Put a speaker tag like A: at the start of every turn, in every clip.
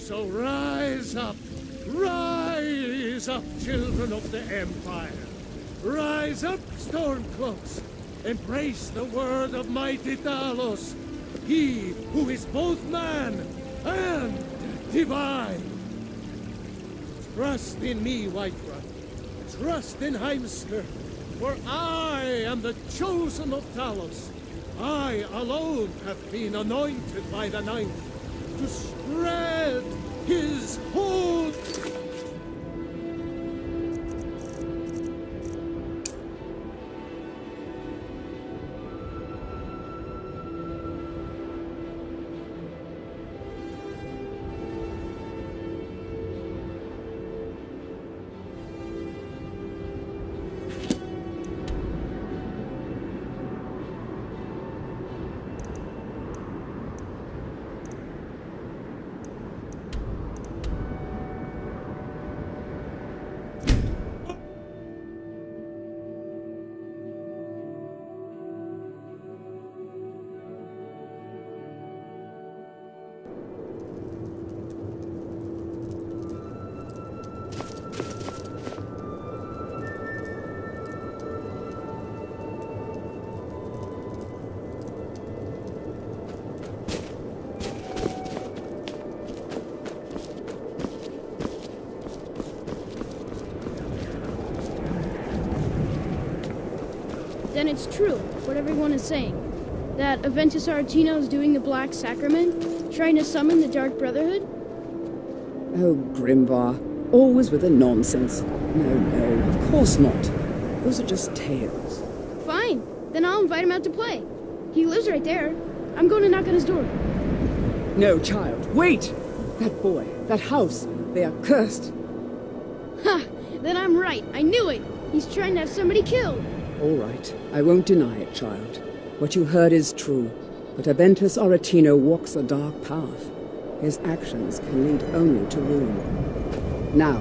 A: So rise up, children of the Empire. Rise up, Stormcloaks. Embrace the word of mighty Talos, he who is both man and divine. Trust in me, Whiterun. Trust in Heimskr, for I am the chosen of Talos. I alone have been anointed by the Ninth to spread his whole...
B: Then it's true, what everyone is saying. That Aventus Aretino is doing the Black Sacrament, trying to summon the Dark Brotherhood?
C: Oh, Grimvar, always with the nonsense. No, of course not. Those are just tales.
B: Fine, then I'll invite him out to play. He lives right there. I'm going to knock on his door.
C: No, child, wait! That boy, that house, they are cursed.
B: Ha! Then I'm right, I knew it! He's trying to have somebody killed!
C: All right, I won't deny it, child. What you heard is true, but Aventus Aretino walks a dark path. His actions can lead only to ruin. Now,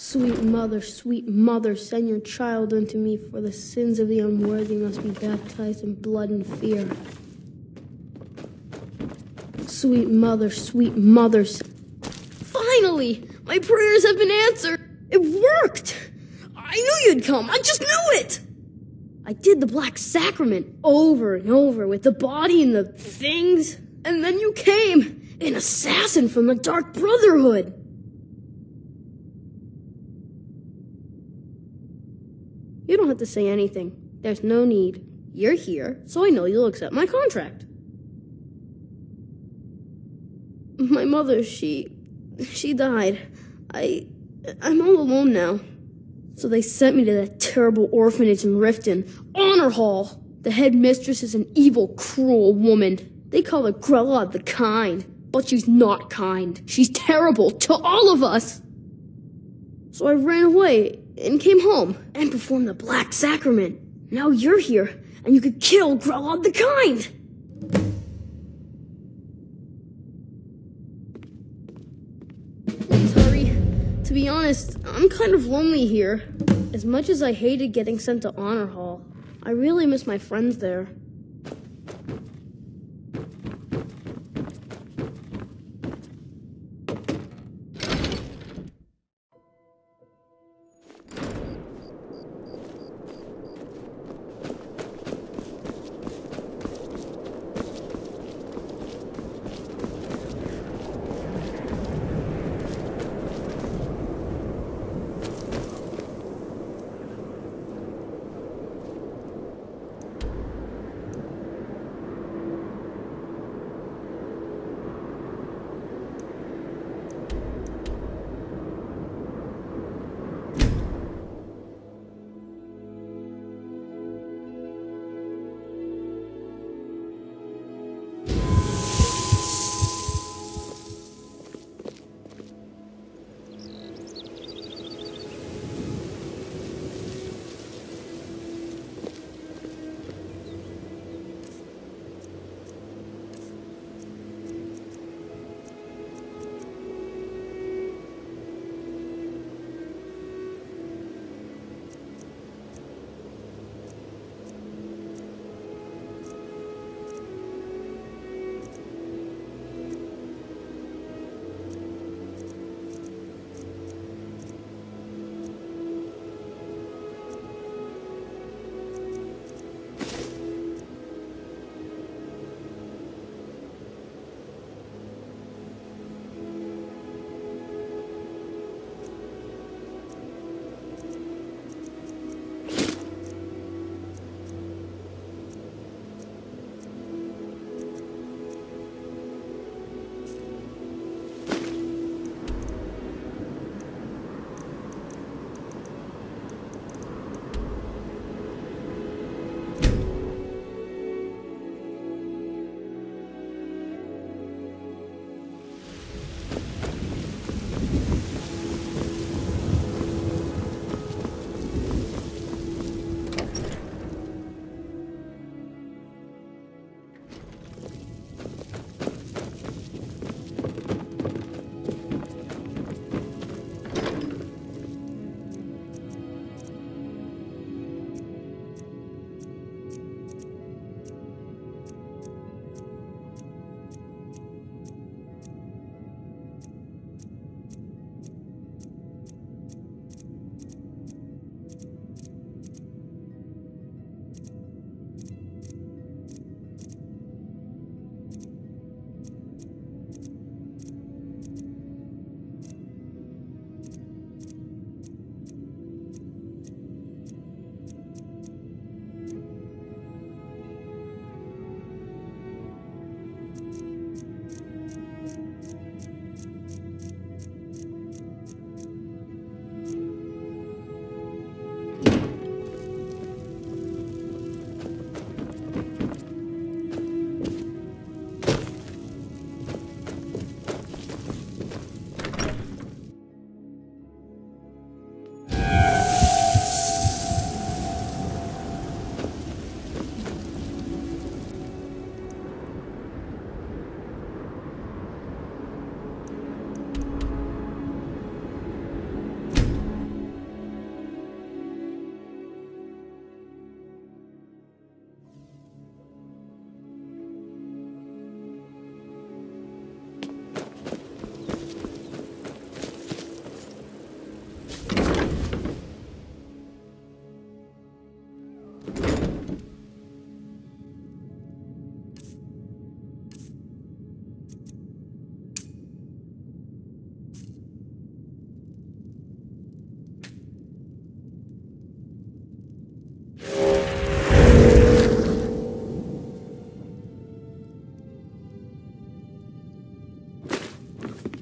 B: sweet mother, send your child unto me, for the sins of the unworthy must be baptized in blood and fear. Sweet mother, finally! My prayers have been answered! It worked! I knew you'd come, I just knew it! I did the Black Sacrament over and over with the body and the things, and then you came, an assassin from the Dark Brotherhood! You don't have to say anything. There's no need. You're here, so I know you'll accept my contract. My mother, she died. I'm all alone now. So they sent me to that terrible orphanage in Riften, Honor Hall. The head mistress is an evil, cruel woman. They call her Grella the Kind, but she's not kind. She's terrible to all of us. So I ran away and came home and performed the Black Sacrament. Now you're here, and you could kill Grella the Kind. To be honest, I'm kind of lonely here. As much as I hated getting sent to Honor Hall, I really miss my friends there.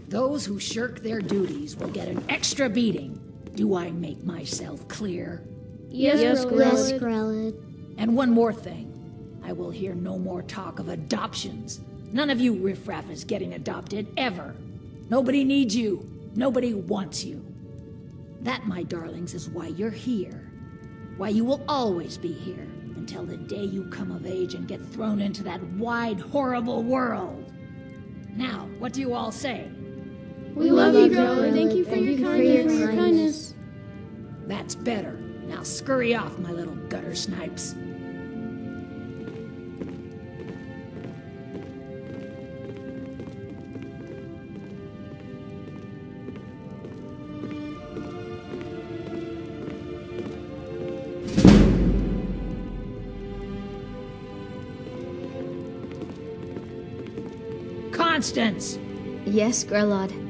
D: Those who shirk their duties will get an extra beating. Do I make myself clear?
B: Yes, Grelod.
D: And one more thing. I will hear no more talk of adoptions. None of you riffraff is getting adopted, ever. Nobody needs you. Nobody wants you. That, my darlings, is why you're here. Why you will always be here, until the day you come of age and get thrown into that wide, horrible world. Now, what do you all say?
B: We love you, Grelod. Thank you for your kindness.
D: That's better. Now scurry off, my little gutter snipes. Constance!
E: Yes, Grelod.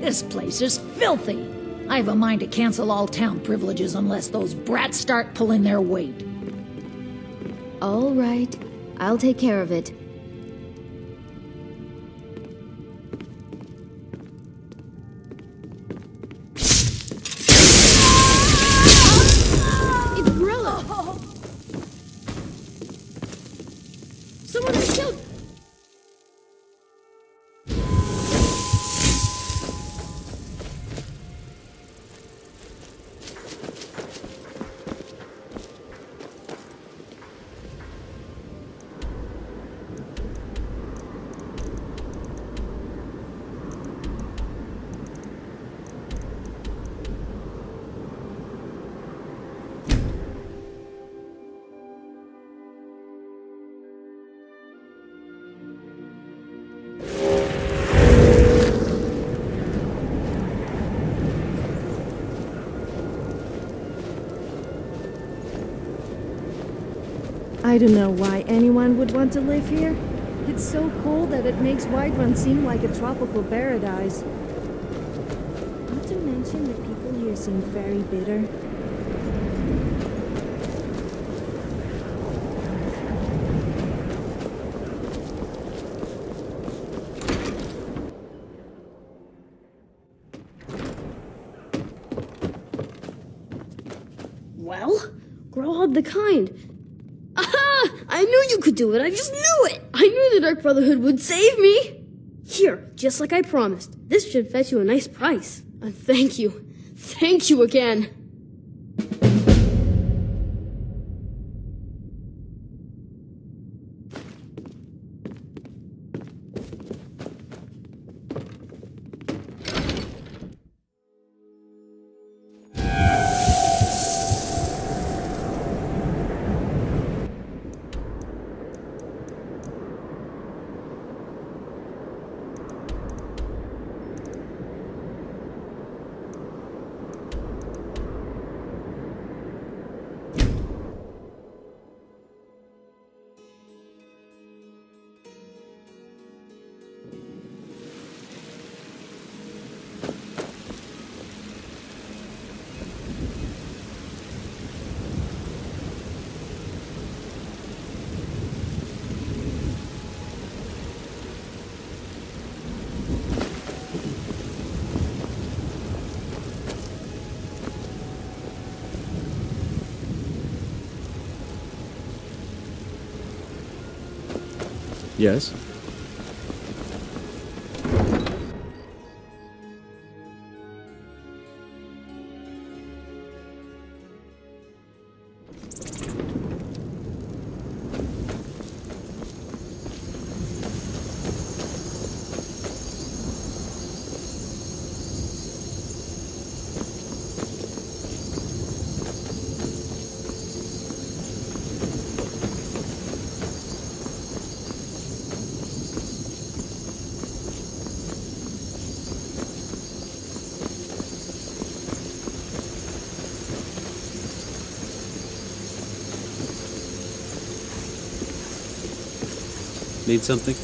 D: This place is filthy! I have a mind to cancel all town privileges unless those brats start pulling their weight.
E: All right. I'll take care of it.
B: It's Grelod! Someone has killed...
F: I don't know why anyone would want to live here. It's so cold that it makes Whiterun seem like a tropical paradise. Not to mention the people here seem very bitter.
B: Well, Grelod the Kind. Aha! I knew you could do it. I just knew it. I knew the Dark Brotherhood would save me. Here, just like I promised. This should fetch you a nice price. And thank you. Thank you again.
G: Yes? Need something?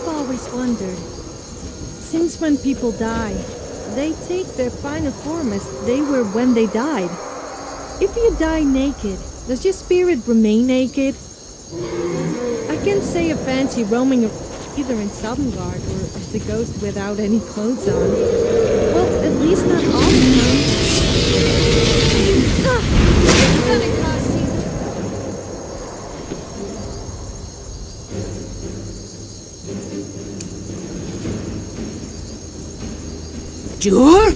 F: Always wondered. Since when people die, they take their final form as they were when they died. If you die naked, does your spirit remain naked? I can't say a fancy roaming either in Sovngarde or as a ghost without any clothes on. Well, at least not all the time. It's gonna cost you.
H: Jur?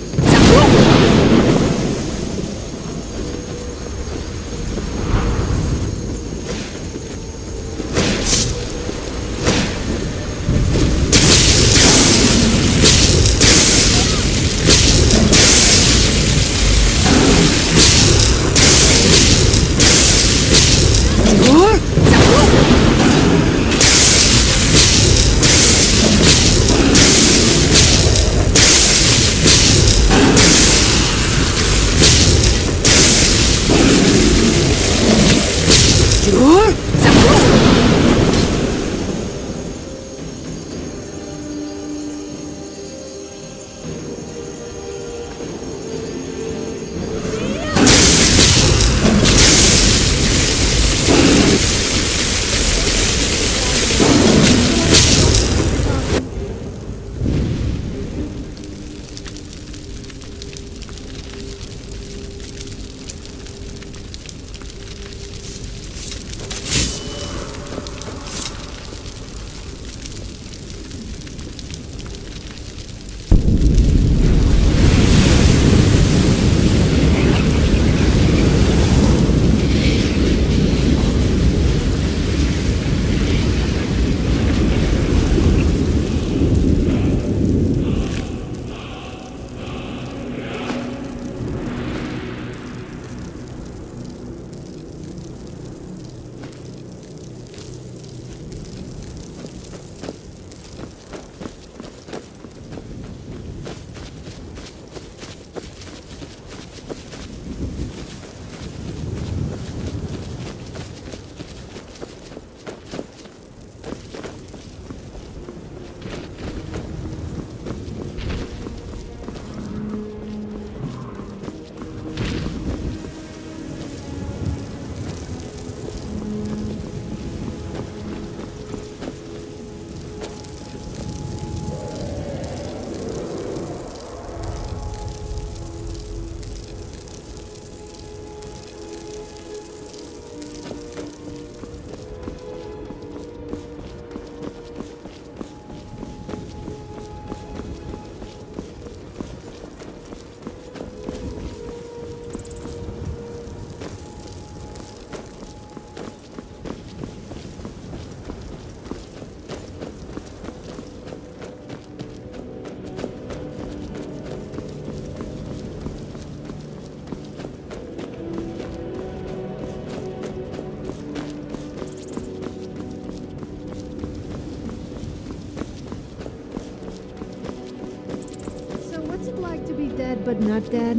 F: What's it like to be dead but not dead?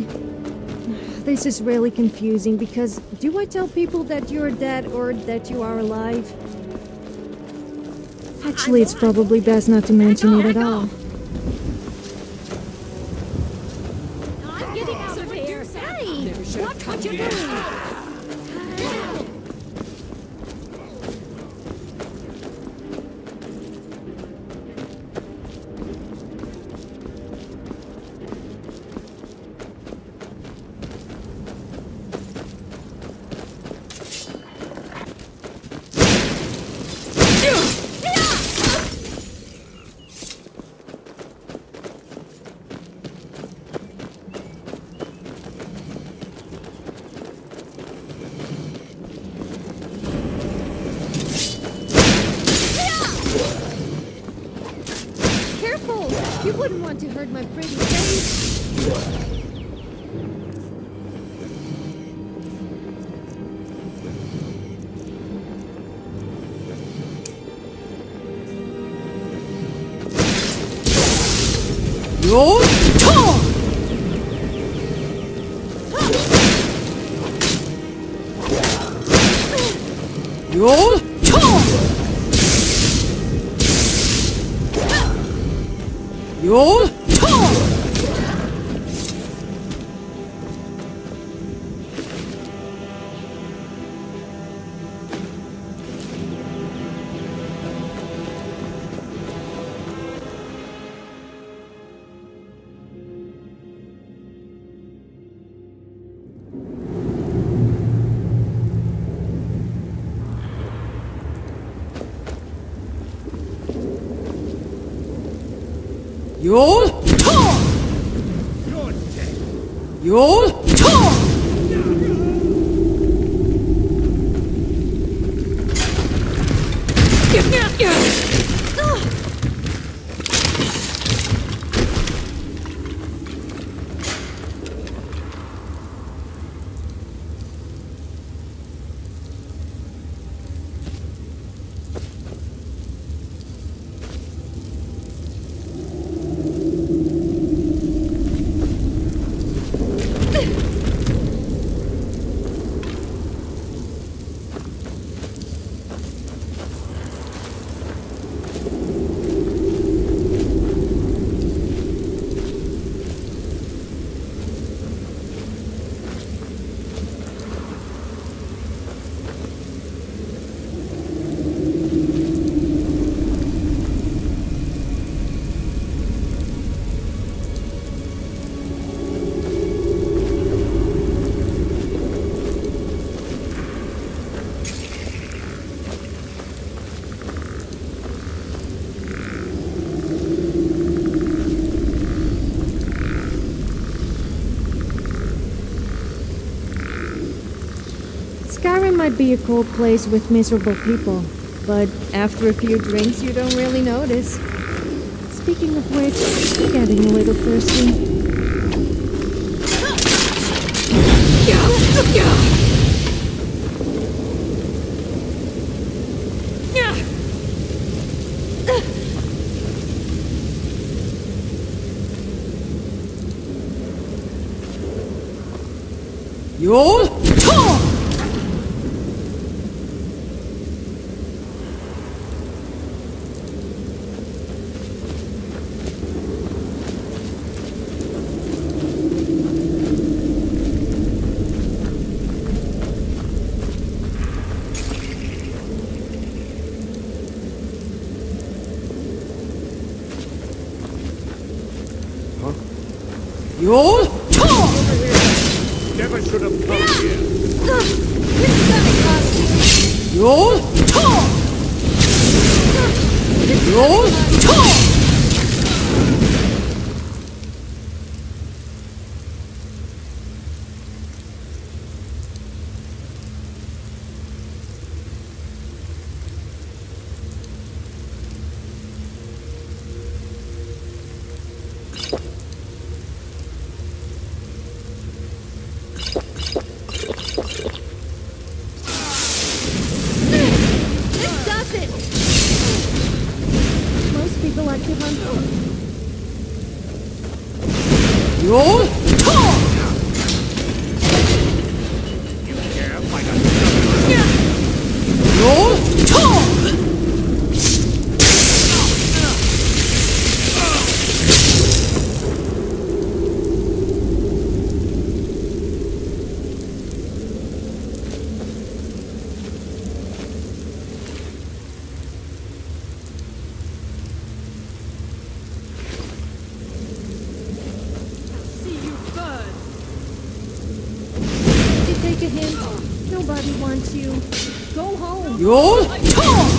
F: This is really confusing because do I tell people that you're dead or that you are alive? Actually, it's probably best not to mention it at all.
D: I'm getting out of here. Hey, watch what you're doing.
F: You wouldn't want to hurt my pretty face.
H: Your turn! Your turn! Your turn! Your turn!
A: You're dead.
H: Your turn!
F: Skyrim might be a cold place with miserable people, but after a few drinks you don't really notice. Speaking of which, I'm getting a little thirsty.
H: Your turn! Your turn!
A: Never should have come here.
H: Your turn! Your turn! You'll talk! You'll talk!
F: Take a hint. Nobody wants you. Go home.
H: You'll talk!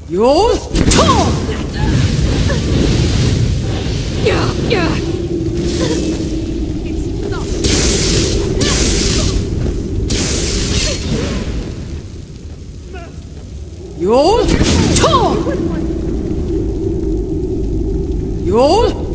H: You'll talk! You'll talk! You'll talk!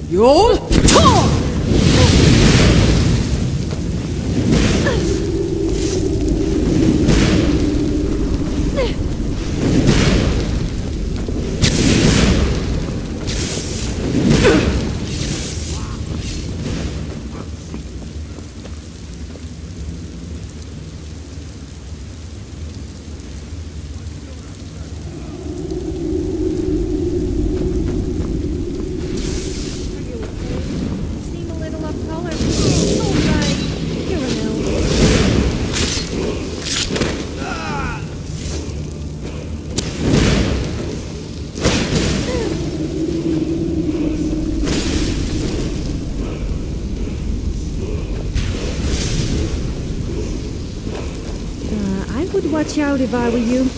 H: You'll talk!
F: Seem a little off color. All right. Here we go. I would watch out if I were you.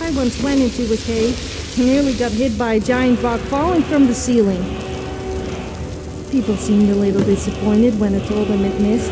F: I once went into a cave. Nearly got hit by a giant rock falling from the ceiling. People seemed a little disappointed when I told them it missed.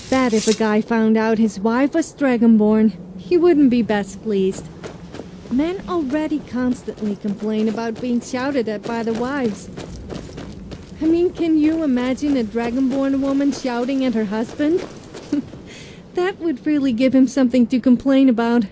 F: Bet if a guy found out his wife was Dragonborn, he wouldn't be best pleased. Men already constantly complain about being shouted at by their wives. I mean, can you imagine a Dragonborn woman shouting at her husband? That would really give him something to complain about.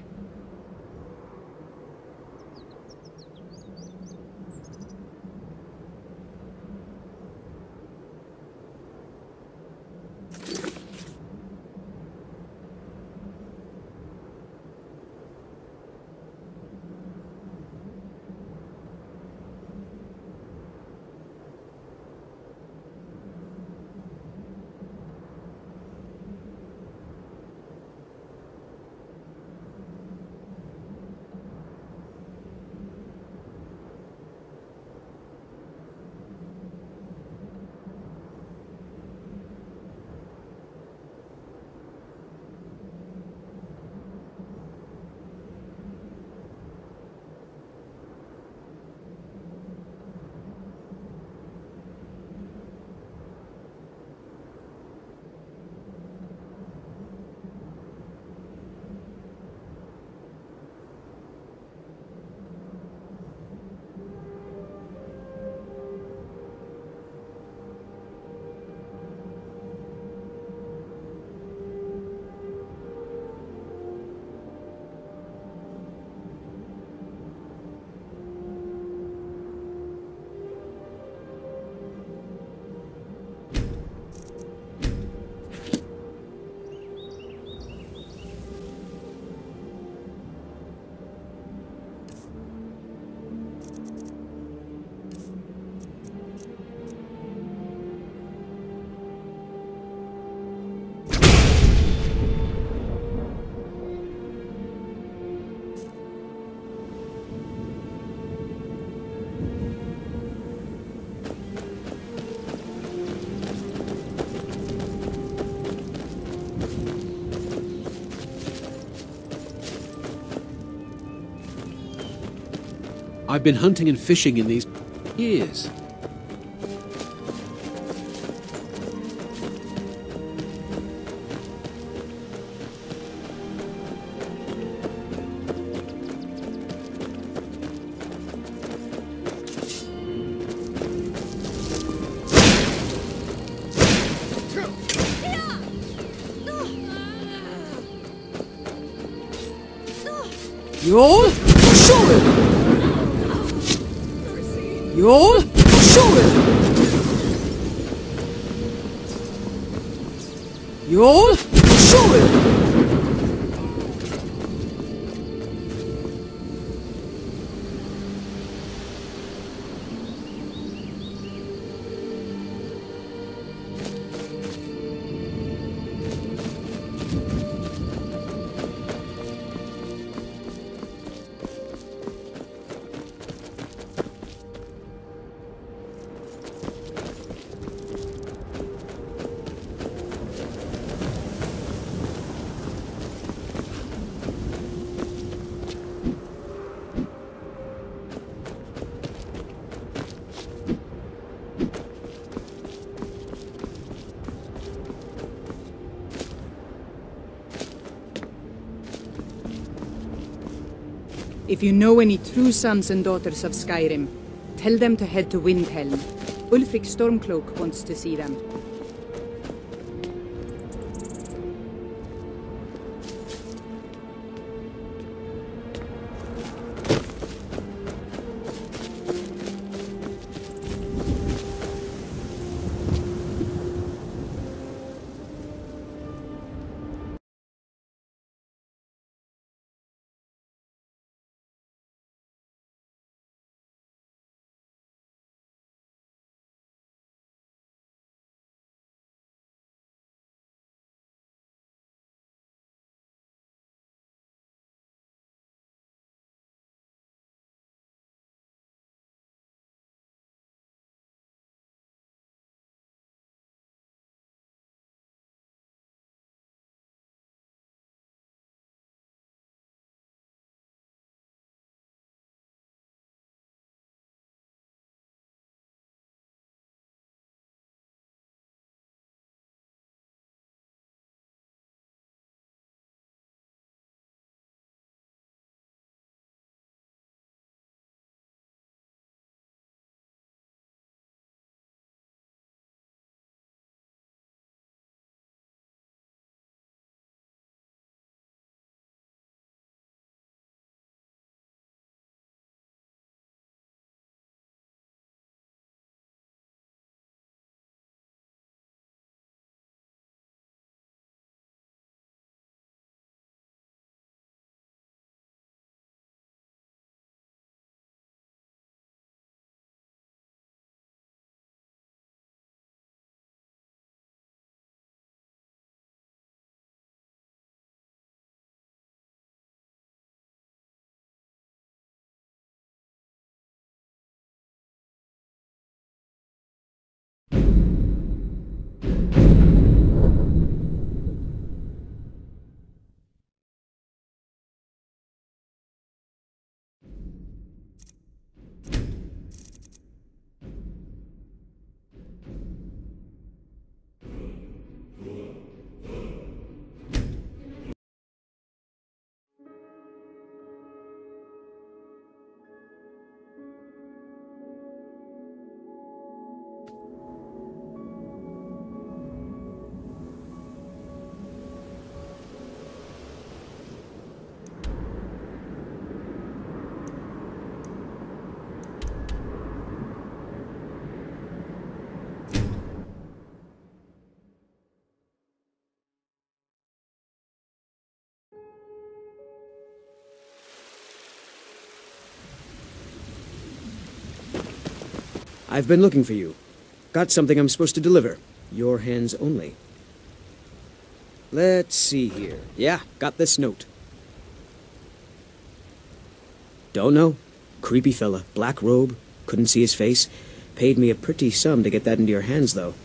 G: I've been hunting and fishing in these years.
H: Yol, Shul! Yol, Shul! Yol, Shul!
I: If you know any true sons and daughters of Skyrim, tell them to head to Windhelm. Ulfric Stormcloak wants to see them.
G: I've been looking for you. Got something I'm supposed to deliver. Your hands only. Let's see here. Yeah, got this note. Don't know. Creepy fella. Black robe. Couldn't see his face. Paid me a pretty sum to get that into your hands, though.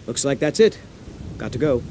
G: Looks like that's it. Got to go.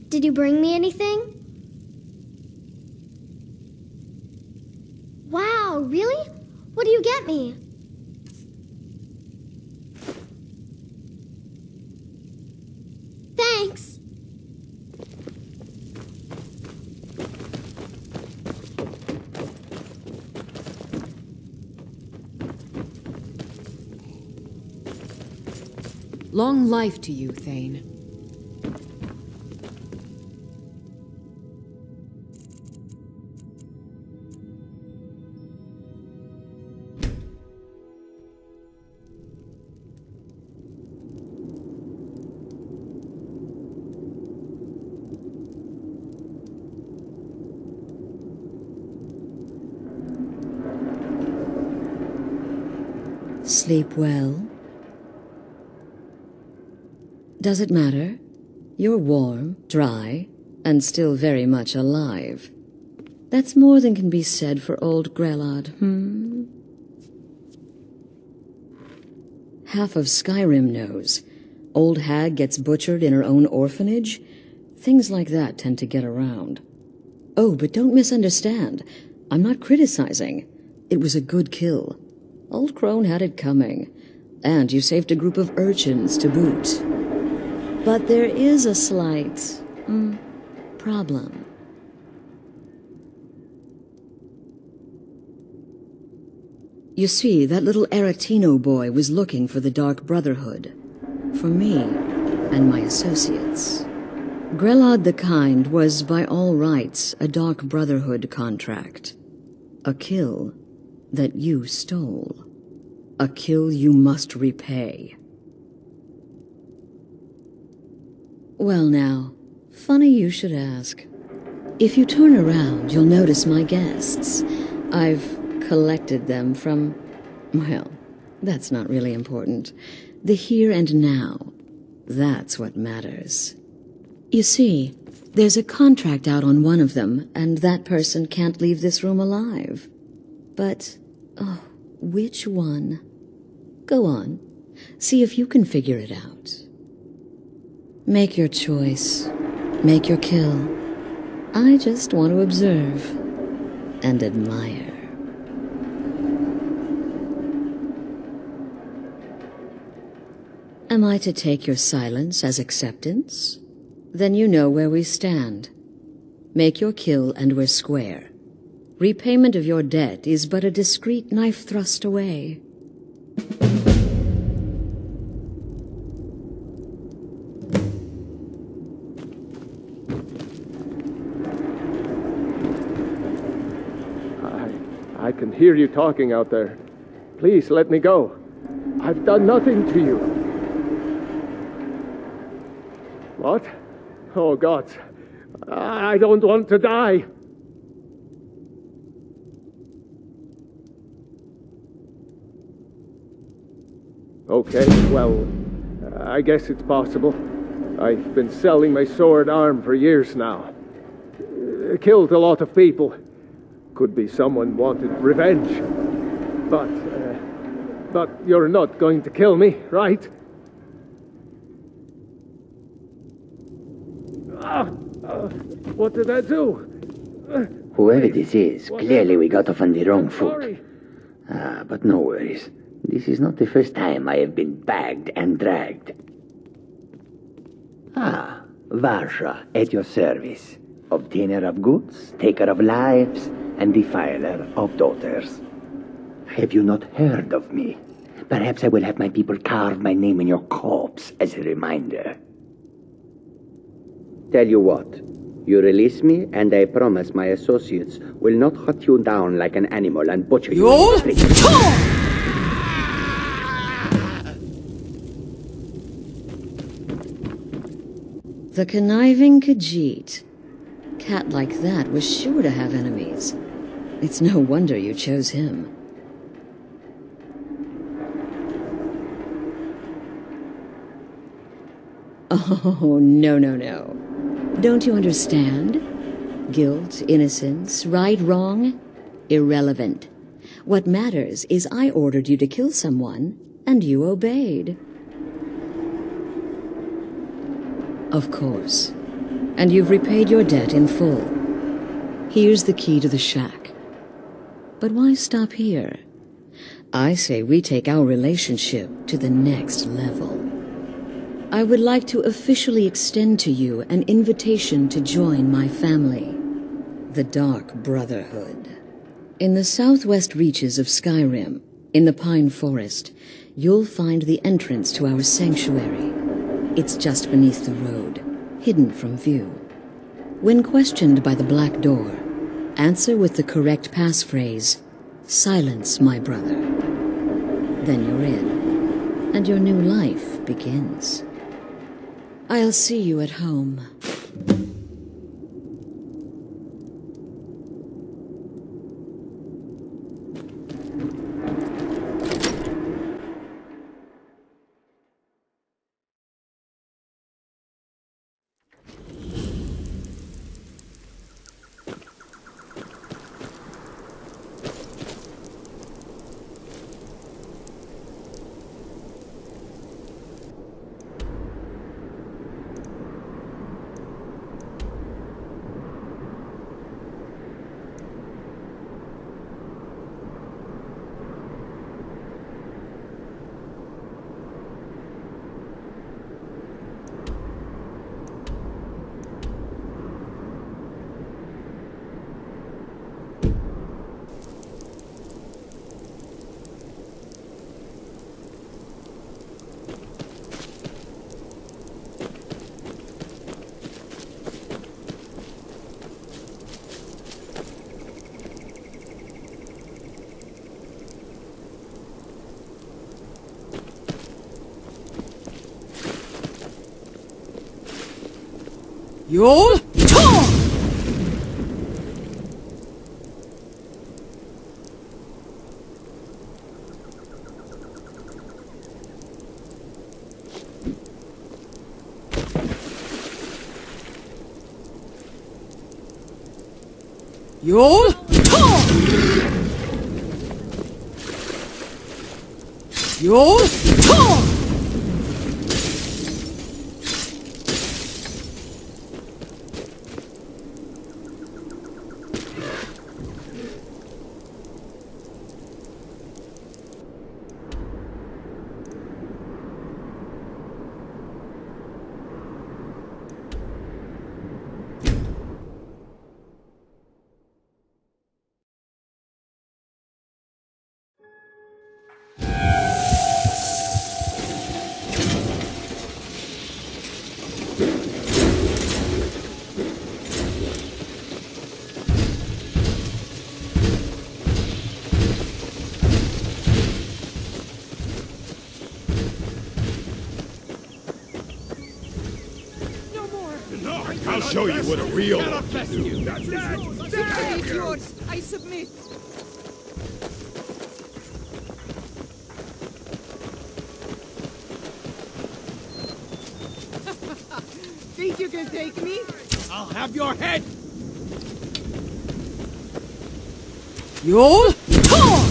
J: Did you bring me anything? Wow, really? What do you get me? Thanks.
K: Long life to you, Thane.
L: Sleep well? Does it matter? You're warm, dry, and still very much alive. That's more than can be said for old Grelod, Half of Skyrim knows. Old hag gets butchered in her own orphanage. Things like that tend to get around. Oh, but don't misunderstand. I'm not criticizing. It was a good kill. Old Crone had it coming. And you saved a group of urchins to boot. But there is a slight, problem. You see, that little Aretino boy was looking for the Dark Brotherhood. For me and my associates. Grelod the Kind was, by all rights, a Dark Brotherhood contract. A kill that you stole. A kill you must repay. Well now, funny you should ask. If you turn around, you'll notice my guests. I've collected them from, well, that's not really important. The here and now. That's what matters. You see, there's a contract out on one of them, and that person can't leave this room alive. But, oh, which one? Go on. See if you can figure it out. Make your choice. Make your kill. I just want to observe and admire. Am I to take your silence as acceptance? Then you know where we stand. Make your kill and we're square. Repayment of your debt is but a discreet knife thrust away.
A: I can hear you talking out there. Please let me go. I've done nothing to you. What? Oh, God. I don't want to die. Okay, well, I guess it's possible. I've been selling my sword arm for years now. Killed a lot of people. Could be someone wanted revenge. But you're not going to kill me, right? What did I do?
M: Whoever this is, clearly we got off on the wrong foot. But no worries. This is not the first time I have been bagged and dragged. Varsha, at your service. Obtainer of goods, taker of lives, and defiler of daughters. Have you not heard of me? Perhaps I will have my people carve my name in your corpse as a reminder. Tell you what, you release me, and I promise my associates will not hunt you down like an animal and butcher you in the street.
L: The conniving Khajiit. Cat like that was sure to have enemies. It's no wonder you chose him. Oh, no. Don't you understand? Guilt, innocence, right, wrong, irrelevant. What matters is I ordered you to kill someone, and you obeyed. Of course. and you've repaid your debt in full. Here's the key to the shack. But why stop here? I say we take our relationship to the next level. I would like to officially extend to you an invitation to join my family, the Dark Brotherhood. In the southwest reaches of Skyrim, in the Pine Forest, you'll find the entrance to our sanctuary. It's just beneath the road, hidden from view. When questioned by the Black Door, answer with the correct passphrase, "Silence, my brother." Then you're in, and your new life begins. I'll see you at home.
H: You'll talk! You'll talk! You'll talk!
N: I'll show you what a real one can do.
H: Victory is yours. I submit. Think you can take me?
A: I'll have your head!
H: You'll talk!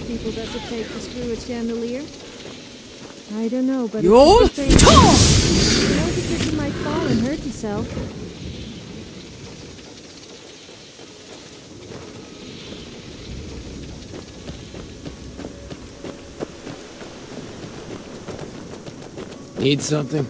F: People does it take to screw a chandelier? I don't know, but
H: you'll talk!
F: More because you might fall and hurt yourself.
O: Need something?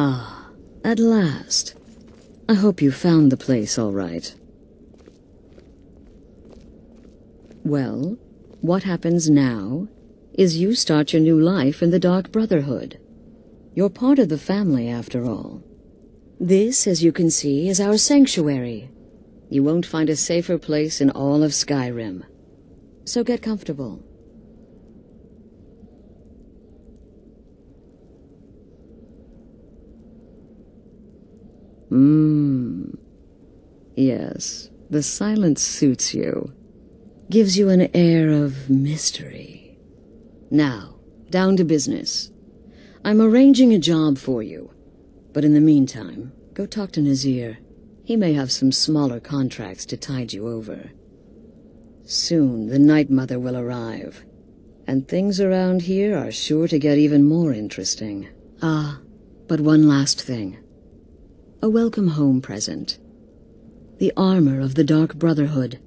L: Ah, at last. I hope you found the place all right. Well, what happens now is you start your new life in the Dark Brotherhood. You're part of the family, after all. This, as you can see, is our sanctuary. You won't find a safer place in all of Skyrim. So get comfortable. Yes, the silence suits you. Gives you an air of mystery. Now, down to business. I'm arranging a job for you. But in the meantime, go talk to Nazir. He may have some smaller contracts to tide you over. Soon, the Night Mother will arrive. And things around here are sure to get even more interesting. Ah, but one last thing. A welcome home present. The armor of the Dark Brotherhood.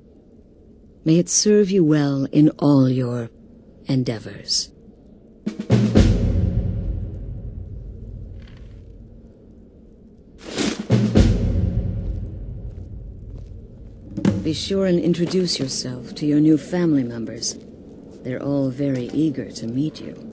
L: May it serve you well in all your endeavors. Be sure and introduce yourself to your new family members. They're all very eager to meet you.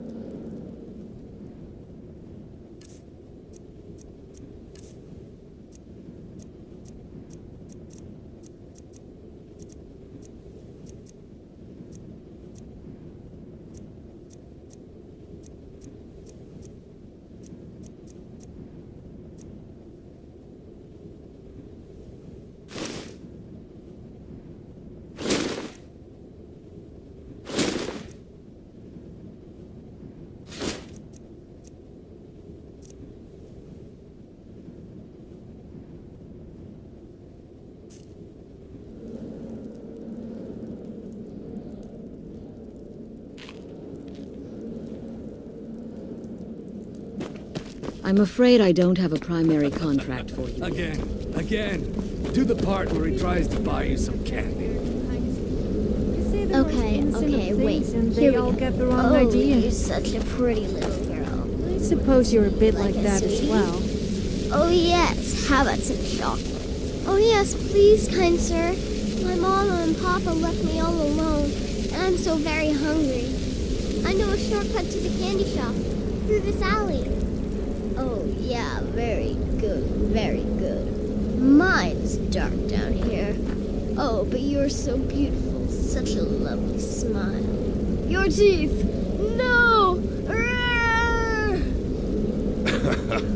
L: I'm afraid I don't have a primary contract for you.
P: Again. Do the part where he tries to buy you some candy.
J: Okay, wait.
F: And
J: Here
F: they
J: we
F: all
J: go.
F: get the wrong
J: Oh,
F: idea.
J: you're such a pretty little girl.
F: I suppose you're a bit like
J: a
F: that as
J: sweetie?
F: well.
J: Oh yes, how about some chocolate? Oh yes, please, kind sir. My mama and papa left me all alone, and I'm so very hungry. I know a shortcut to the candy shop, through this alley. Oh yeah, very good, very good. Mine's dark down here. Oh, but you're so beautiful, such a lovely smile. Your teeth! No!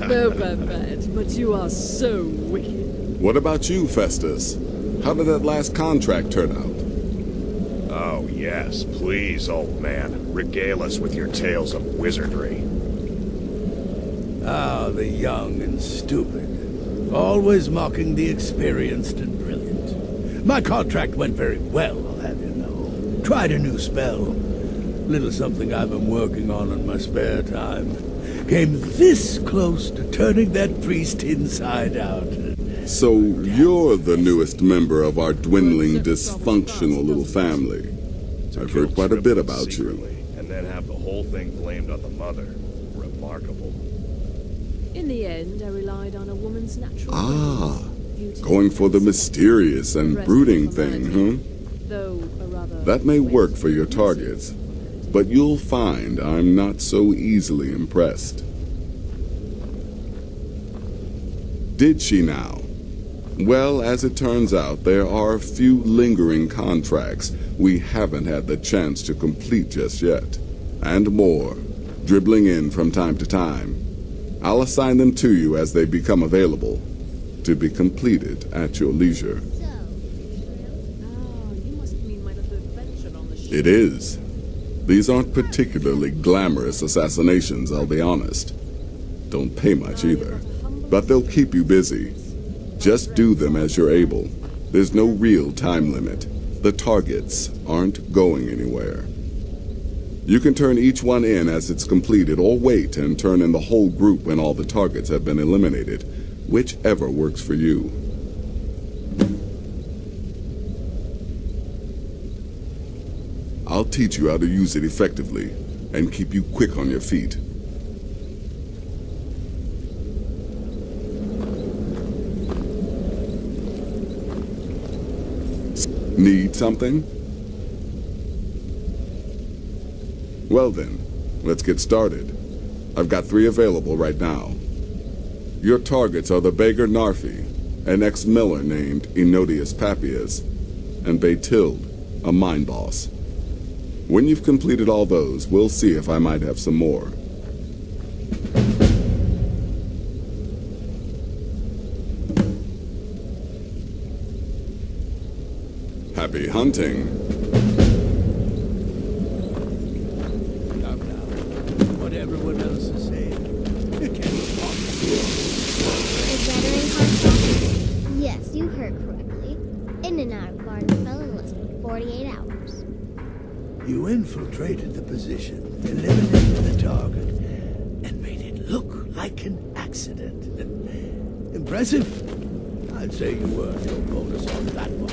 Q: No, bad, but you are so wicked.
N: What about you, Festus? How did that last contract turn out?
R: Oh, yes, please, old man. Regale us with your tales of wizardry.
S: Ah, the young and stupid. Always mocking the experienced and brilliant. My contract went very well, I'll have you know. Tried a new spell. Little something I've been working on in my spare time. Came this close to turning that priest inside out.
N: So you're the newest member of our dwindling, dysfunctional little family. I've heard quite a bit about you.
R: And then have the whole thing blamed on the mother. Remarkable.
Q: In the end, I relied on a woman's natural.
N: Ah, going for the mysterious and brooding thing, huh? That may work for your targets, but you'll find I'm not so easily impressed. Did she now? Well, as it turns out, there are a few lingering contracts we haven't had the chance to complete just yet. And more, dribbling in from time to time. I'll assign them to you as they become available, to be completed at your leisure. It is. These aren't particularly glamorous assassinations, I'll be honest. Don't pay much either, but they'll keep you busy. Just do them as you're able. There's no real time limit. The targets aren't going anywhere. You can turn each one in as it's completed, or wait and turn in the whole group when all the targets have been eliminated, whichever works for you. I'll teach you how to use it effectively, and keep you quick on your feet. Need something? Well then, let's get started. I've got 3 available right now. Your targets are the beggar Narfi, an ex-miller named Enodius Papias, and Baytild, a mine boss. When you've completed all those, we'll see if I might have some more. Happy hunting.
S: Calm down. What everyone else is saying. You can't talk.
J: A veteran contract? Yes, you heard correctly. In and out of Garden fell in less than 48 hours.
S: You infiltrated the position, eliminated the target, and made it look like an accident. Impressive. I'd say you earned your bonus on that one.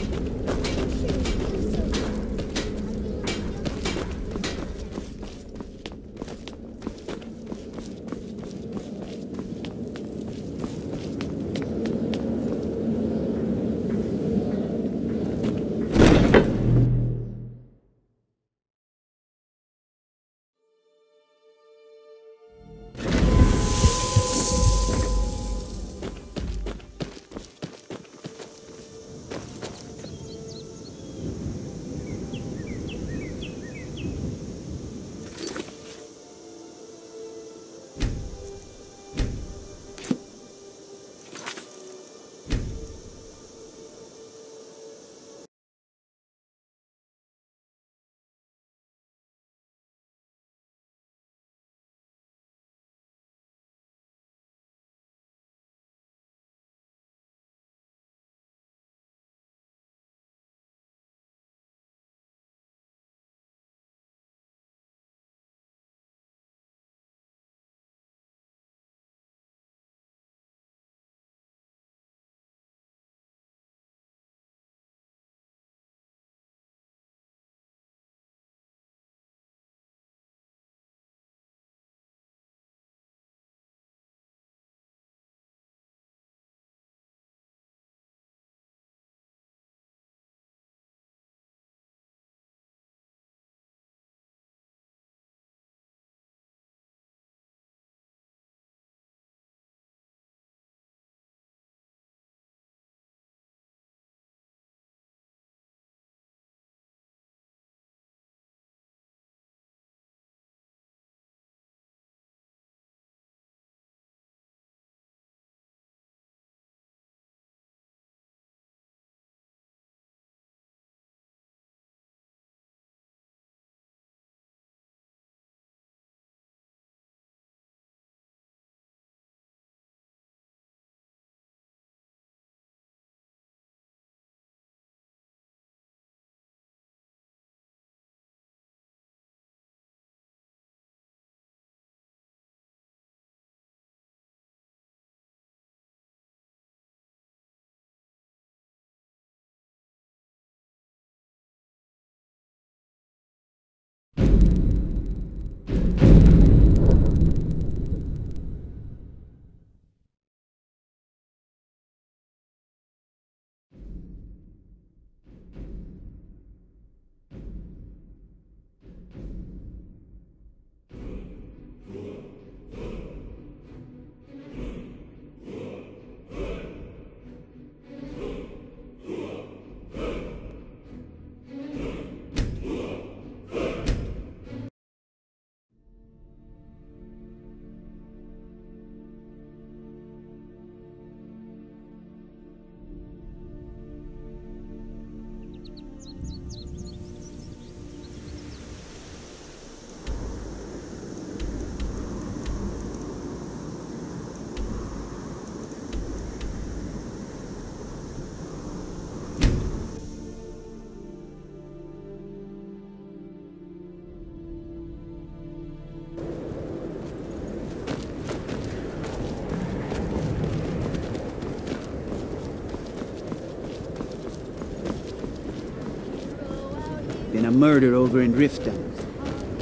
T: Been a murder over in Riften.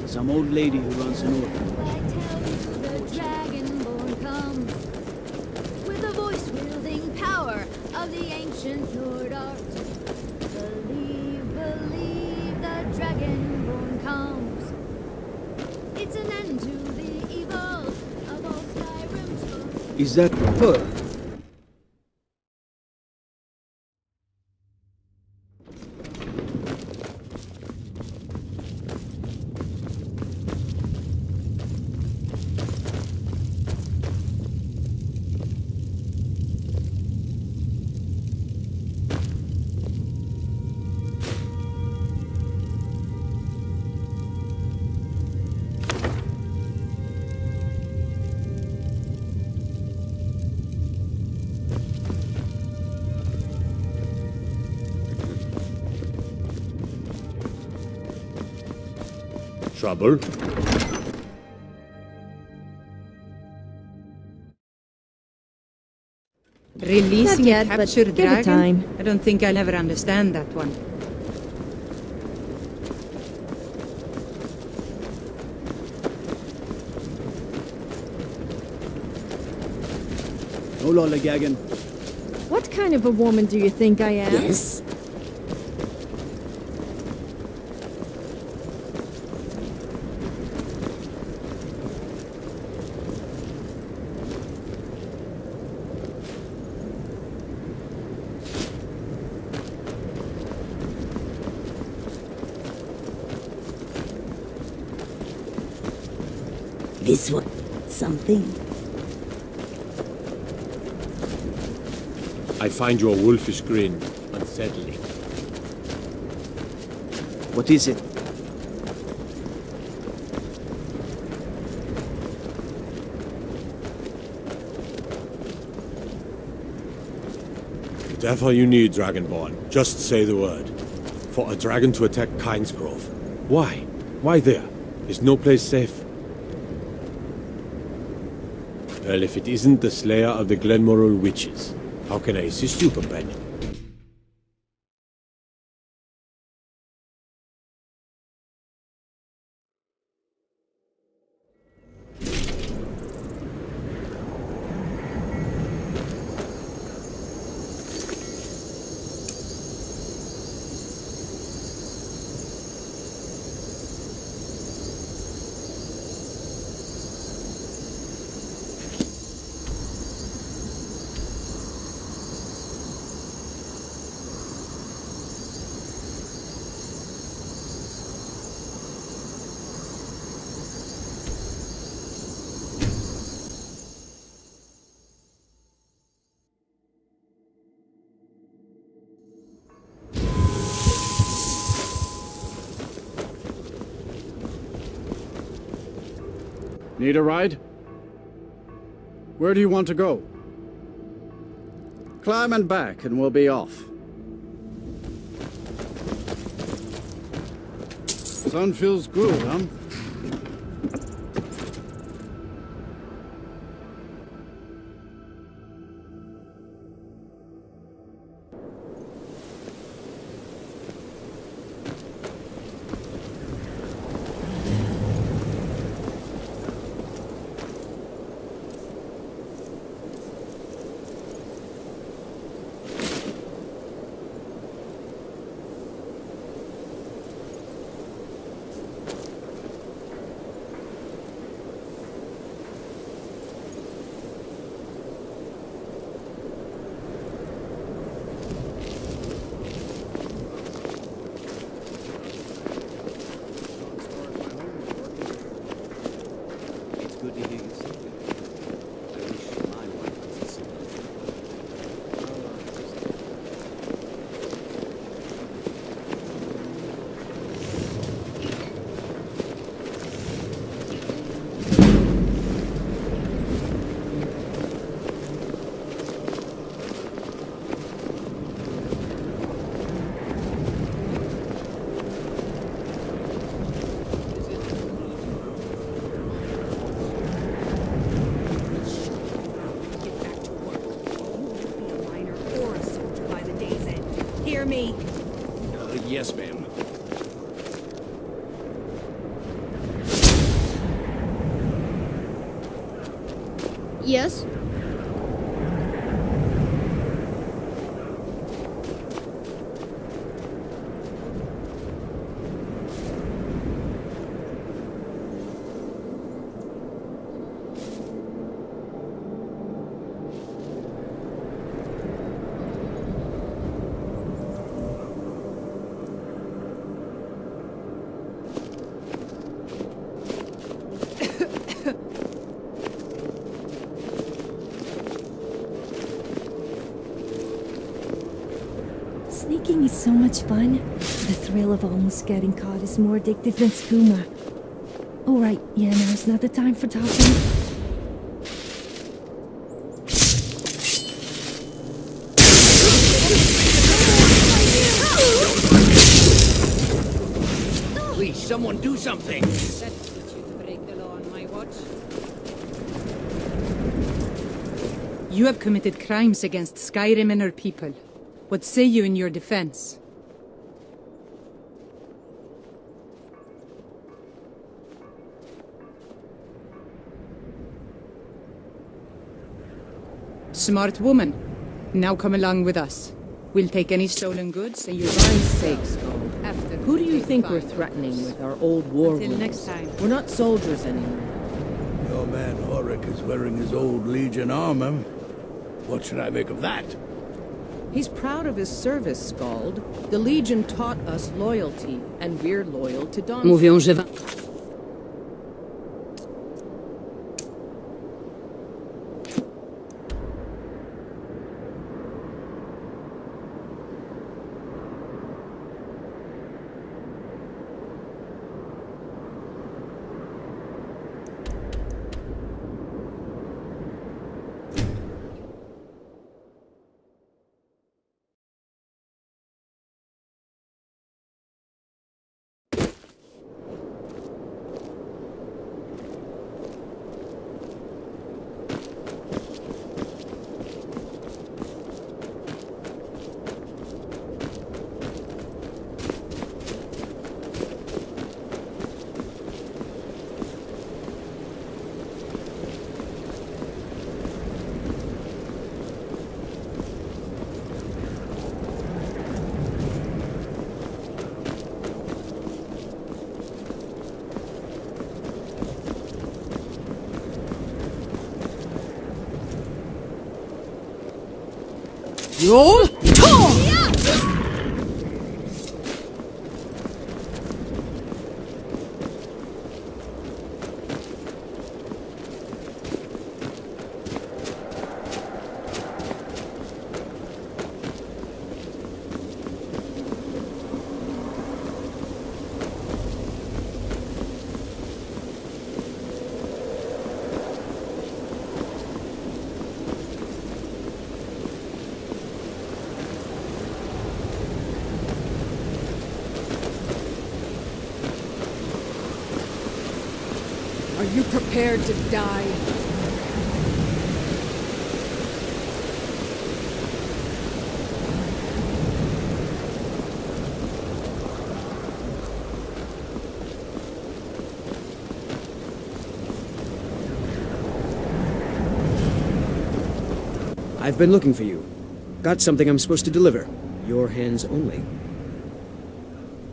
T: Some old lady who runs an orphanage.
U: The Dragonborn comes with the voice-wielding power of the ancient Nord art. Believe
T: Is that fur?
R: Trouble?
I: Releasing
F: Not yet,
I: a
F: but
I: captured
F: give it
I: dragon?
F: time.
I: I don't think I'll ever understand that one.
T: No lollygagging.
F: What kind of a woman do you think I am?
D: Yes? This one, something.
O: I find your wolfish grin unsettling.
T: What is it?
O: Whatever you need, Dragonborn, just say the word. For a dragon to attack Kynesgrove. Why? Why there? Is no place safe? Well, if it isn't the slayer of the Glenmoral witches, how can I assist you, companion?
C: Need a ride? Where do you want to go? Climb and back and we'll be off. Sun feels good, huh?
H: Me.
C: Yes, ma'am.
J: Yes?
F: Fishing is so much fun. The thrill of almost getting caught is more addictive than skooma. Oh right, yeah, now's not the time for talking.
T: Please, someone do something!
Q: Let's teach you to break the law on my watch.
I: You have committed crimes against Skyrim and her people. What say you in your defense? Smart woman. Now come along with us. We'll take any stolen goods and you
E: For my sake, Skull.
I: after.
E: Who do you think we're threatening with our old war
I: Until
E: wounds?
I: next time.
E: We're not soldiers anymore.
S: Your man Horik is wearing his old Legion armor. What should I make of that?
E: He's proud of his service, Skald. The Legion taught us loyalty, and we're loyal to Dawn.
L: Mówią, że...
H: Your tongue! Are you prepared to die?
G: I've been looking for you. Got something I'm supposed to deliver. Your hands only.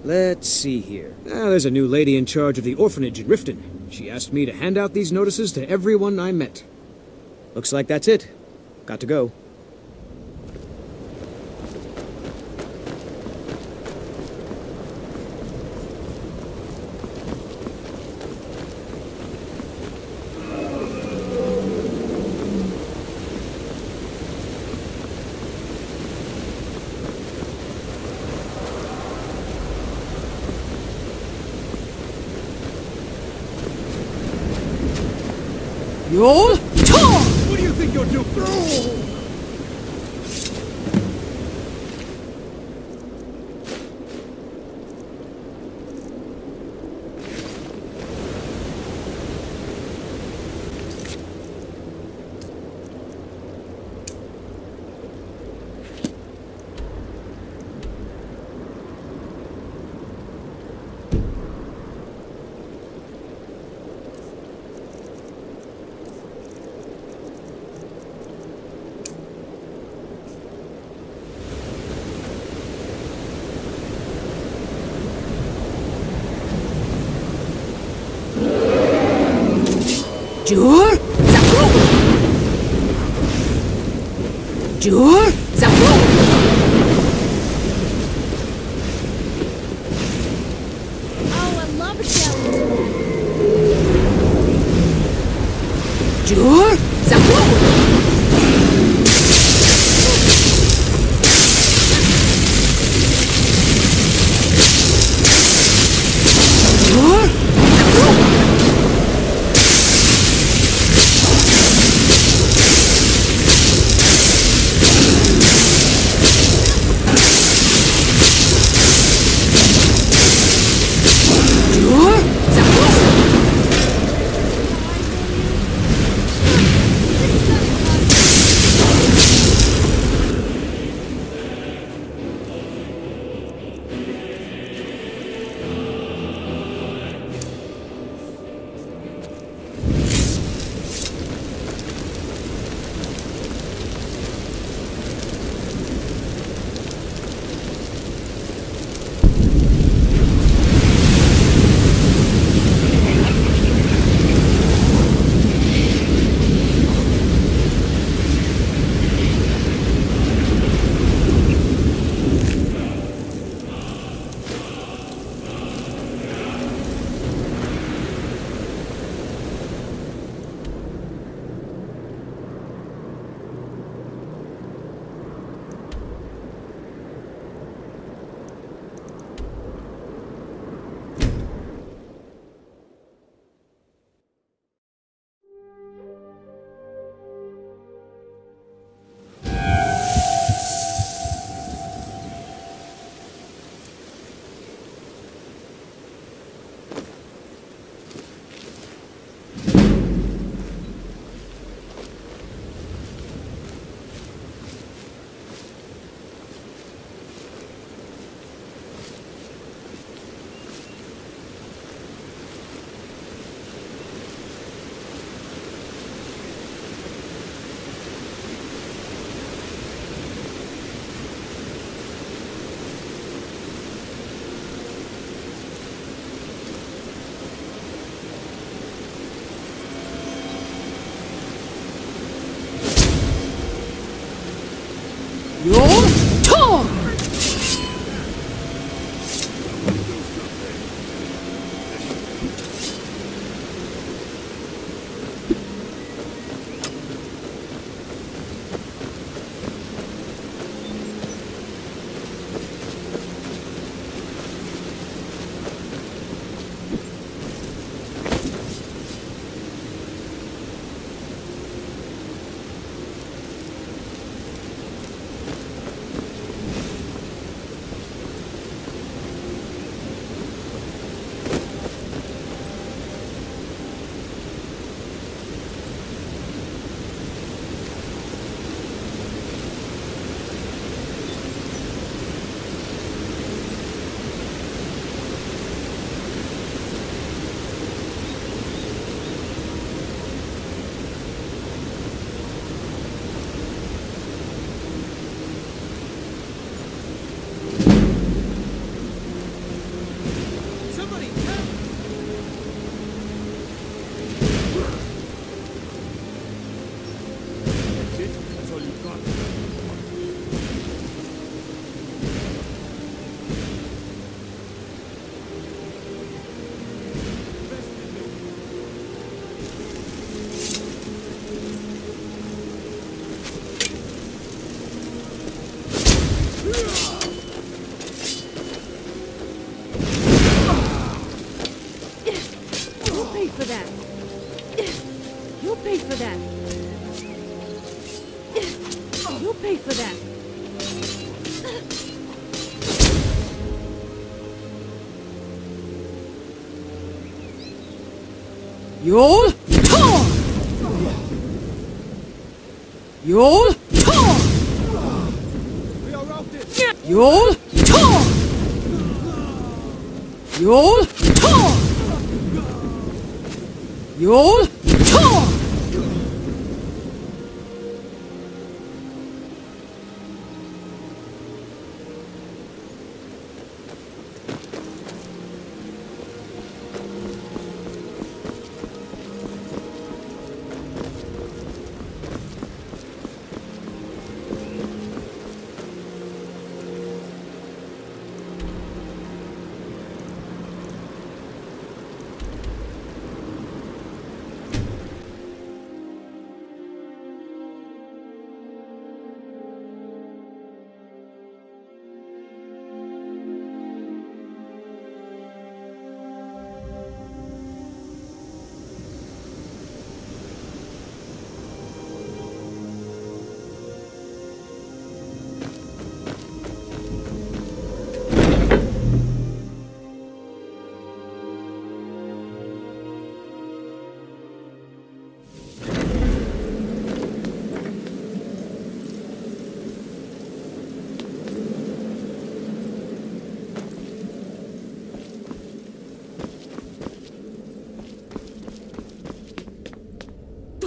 G: Let's see here. There's a new lady in charge of the orphanage in Riften. She asked me to hand out these notices to everyone I met. Looks like that's it. Got to go.
H: Your tongue!
S: What do you think you're doing?
H: Jur Zapro! Jur Zapro!
U: Oh, I love jelly.
H: Jur Zapro! You'll talk! You'll talk! You'll talk! You'll talk! You'll talk! You'll talk!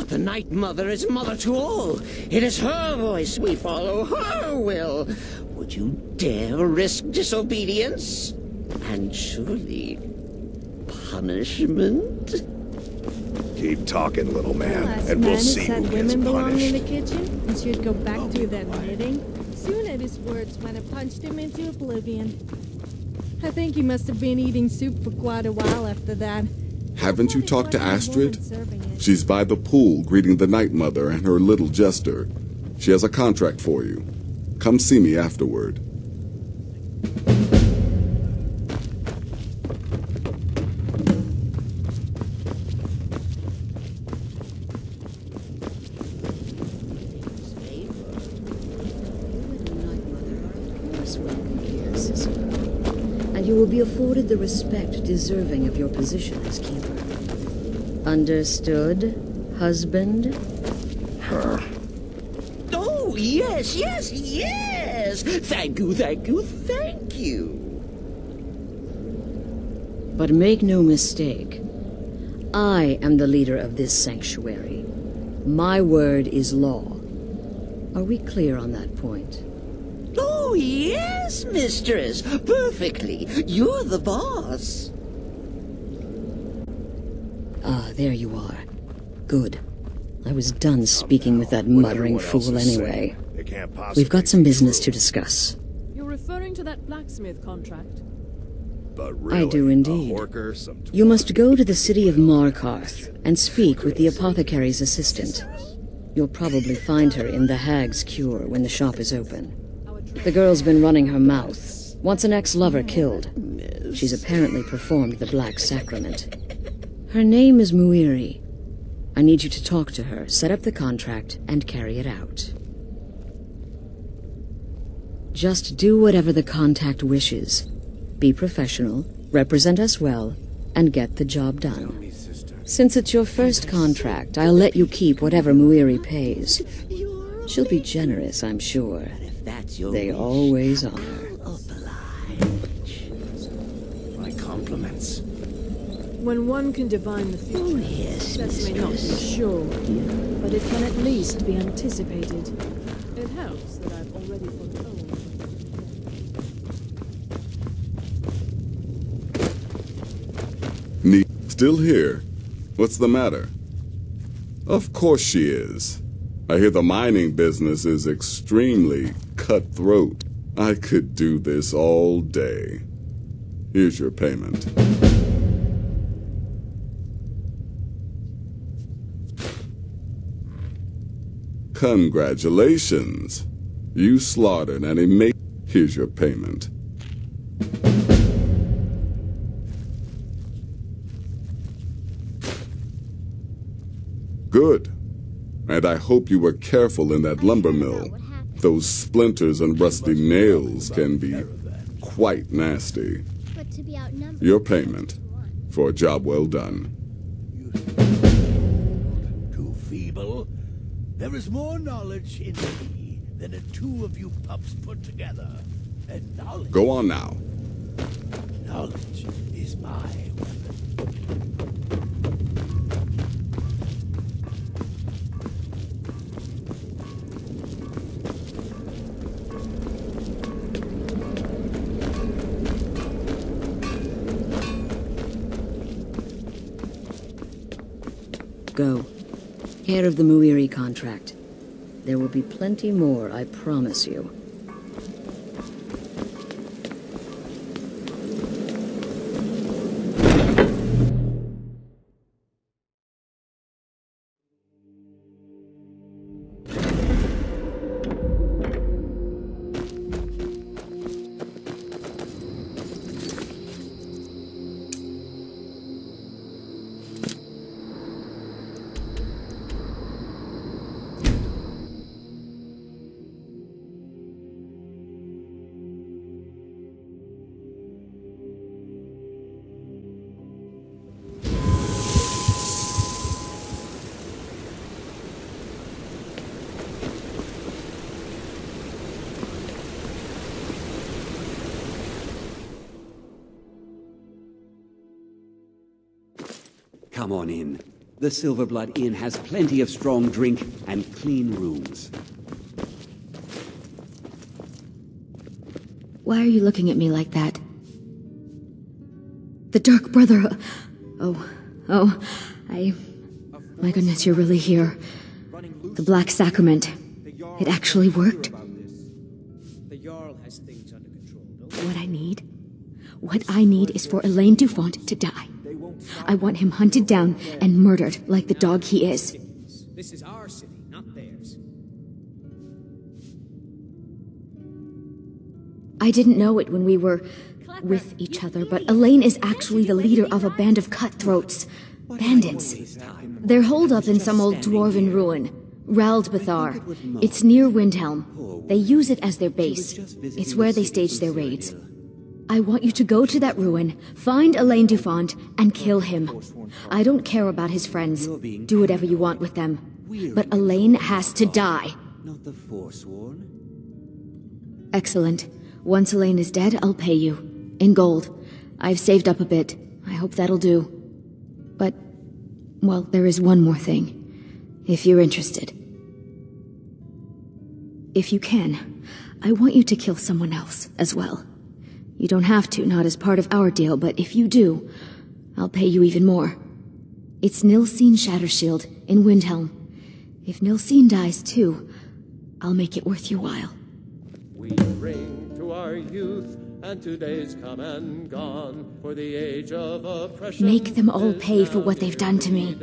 B: The Night Mother is mother to all. It is her voice we follow, her will. Would you dare risk disobedience? And surely punishment?
R: Keep talking, little man,
F: Last
R: and we'll
F: man
R: see
F: said
R: who gets
F: women belong in
R: punished.
F: the kitchen and should go back to their knitting. Soon at his words when I punched him into oblivion. I think he must have been eating soup for quite a while after that.
N: Haven't you talked to Astrid? She's by the pool greeting the Night Mother and her little jester. She has a contract for you. Come see me afterward.
L: And you will be afforded the respect deserving of your position as keeper. Understood, husband?
B: Oh, yes, yes, yes! Thank you, thank you, thank you!
L: But make no mistake, I am the leader of this sanctuary. My word is law. Are we clear on that point?
B: Oh, yes, mistress. Perfectly. You're the boss.
L: Ah, there you are. Good. I was done speaking with that muttering fool anyway.
R: They can't possibly...
L: We've got some business to discuss.
Q: You're referring to that blacksmith contract?
R: But really,
L: I do indeed. You must go to the city of Markarth and speak with the apothecary's assistant. You'll probably find her in the Hag's Cure when the shop is open. The girl's been running her mouth. Wants an ex-lover killed. She's apparently performed the Black Sacrament. Her name is Muiri. I need you to talk to her, set up the contract, and carry it out. Just do whatever the contact wishes. Be professional, represent us well, and get the job done. Since it's your first contract, I'll let you keep whatever Muiri pays. She'll be generous, I'm sure. They always are.
P: My compliments.
Q: When one can divine the future, success may not be sure, but it can at least be anticipated. It helps that I've already foretold.
N: Still here? What's the matter? Of course she is. I hear the mining business is extremely cutthroat. I could do this all day. Here's your payment. Congratulations. You slaughtered an immense... Here's your payment. Good. And I hope you were careful in that lumber mill. Those splinters and rusty nails can be quite nasty. Your payment for a job well done.
S: Too feeble? There is more knowledge in me than the two of you pups put together. And knowledge...
N: Go on now.
S: Knowledge is my weapon.
L: Go. Care of the Muiri contract. There will be plenty more, I promise you.
K: Come on in. The Silverblood Inn has plenty of strong drink and clean rooms.
V: Why are you looking at me like that? The Dark Brother... My goodness, you're really here. The Black Sacrament. It actually worked.
G: The Jarl has things under control.
V: What I need is for Elaine Dufont to die. I want him hunted down and murdered like the dog he is.
G: This is our city, not theirs.
V: I didn't know it when we were with each other, but Elaine is actually the leader of a band of cutthroats. Bandits. They're holed up in some old dwarven ruin. Raldbathar. It's near Windhelm. They use it as their base. It's where they stage their raids. I want you to go to that ruin, find Elaine Dufont, and kill him. I don't care about his friends. Do whatever you want with them. But Elaine has to die.
K: Not the Forsworn.
V: Excellent. Once Elaine is dead, I'll pay you. In gold. I've saved up a bit. I hope that'll do. But, well, there is one more thing. If you're interested. If you can, I want you to kill someone else as well. You don't have to, not as part of our deal, but if you do, I'll pay you even more. It's Nilsine Shattershield in Windhelm. If Nilsine dies too, I'll make it worth your while.
A: We bring to our youth, and to days come and gone, for the age of oppression.
V: Make them all pay for what they've done to me.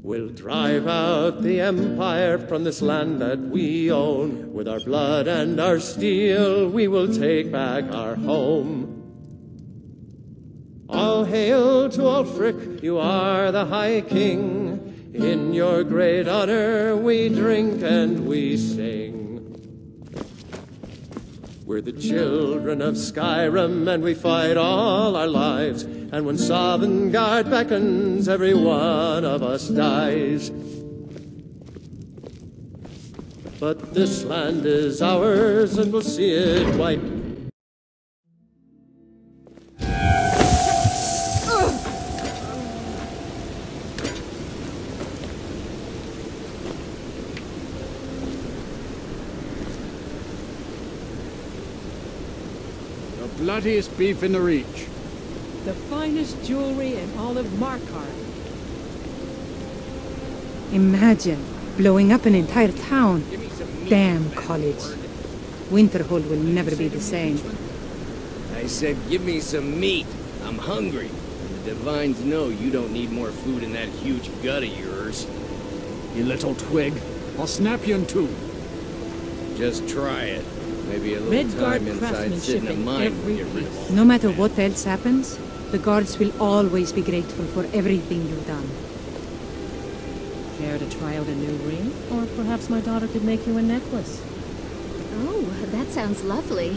A: We'll drive out the empire from this land that we own. With our blood and our steel, we will take back our home. All hail to Ulfric, you are the High King. In your great honor we drink and we sing. We're the children of Skyrim, and we fight all our lives. And when Sovngarde beckons, every one of us dies. But this land is ours, and we'll see it white.
C: Bloodiest beef in the Reach.
I: The finest jewelry in all of Markarth. Imagine blowing up an entire town. Damn college. Winterhold will never be the same.
M: I said, give me some meat. I'm hungry. The Divines know you don't need more food in that huge gut of yours.
C: You little twig. I'll snap you in two.
M: Just try it. Maybe a little time inside sitting a mine will get rid of all.
I: No matter what else happens, the guards will always be grateful for everything you've done.
Q: Care to try out a new ring? Or perhaps my daughter could make you a necklace.
V: Oh, that sounds lovely.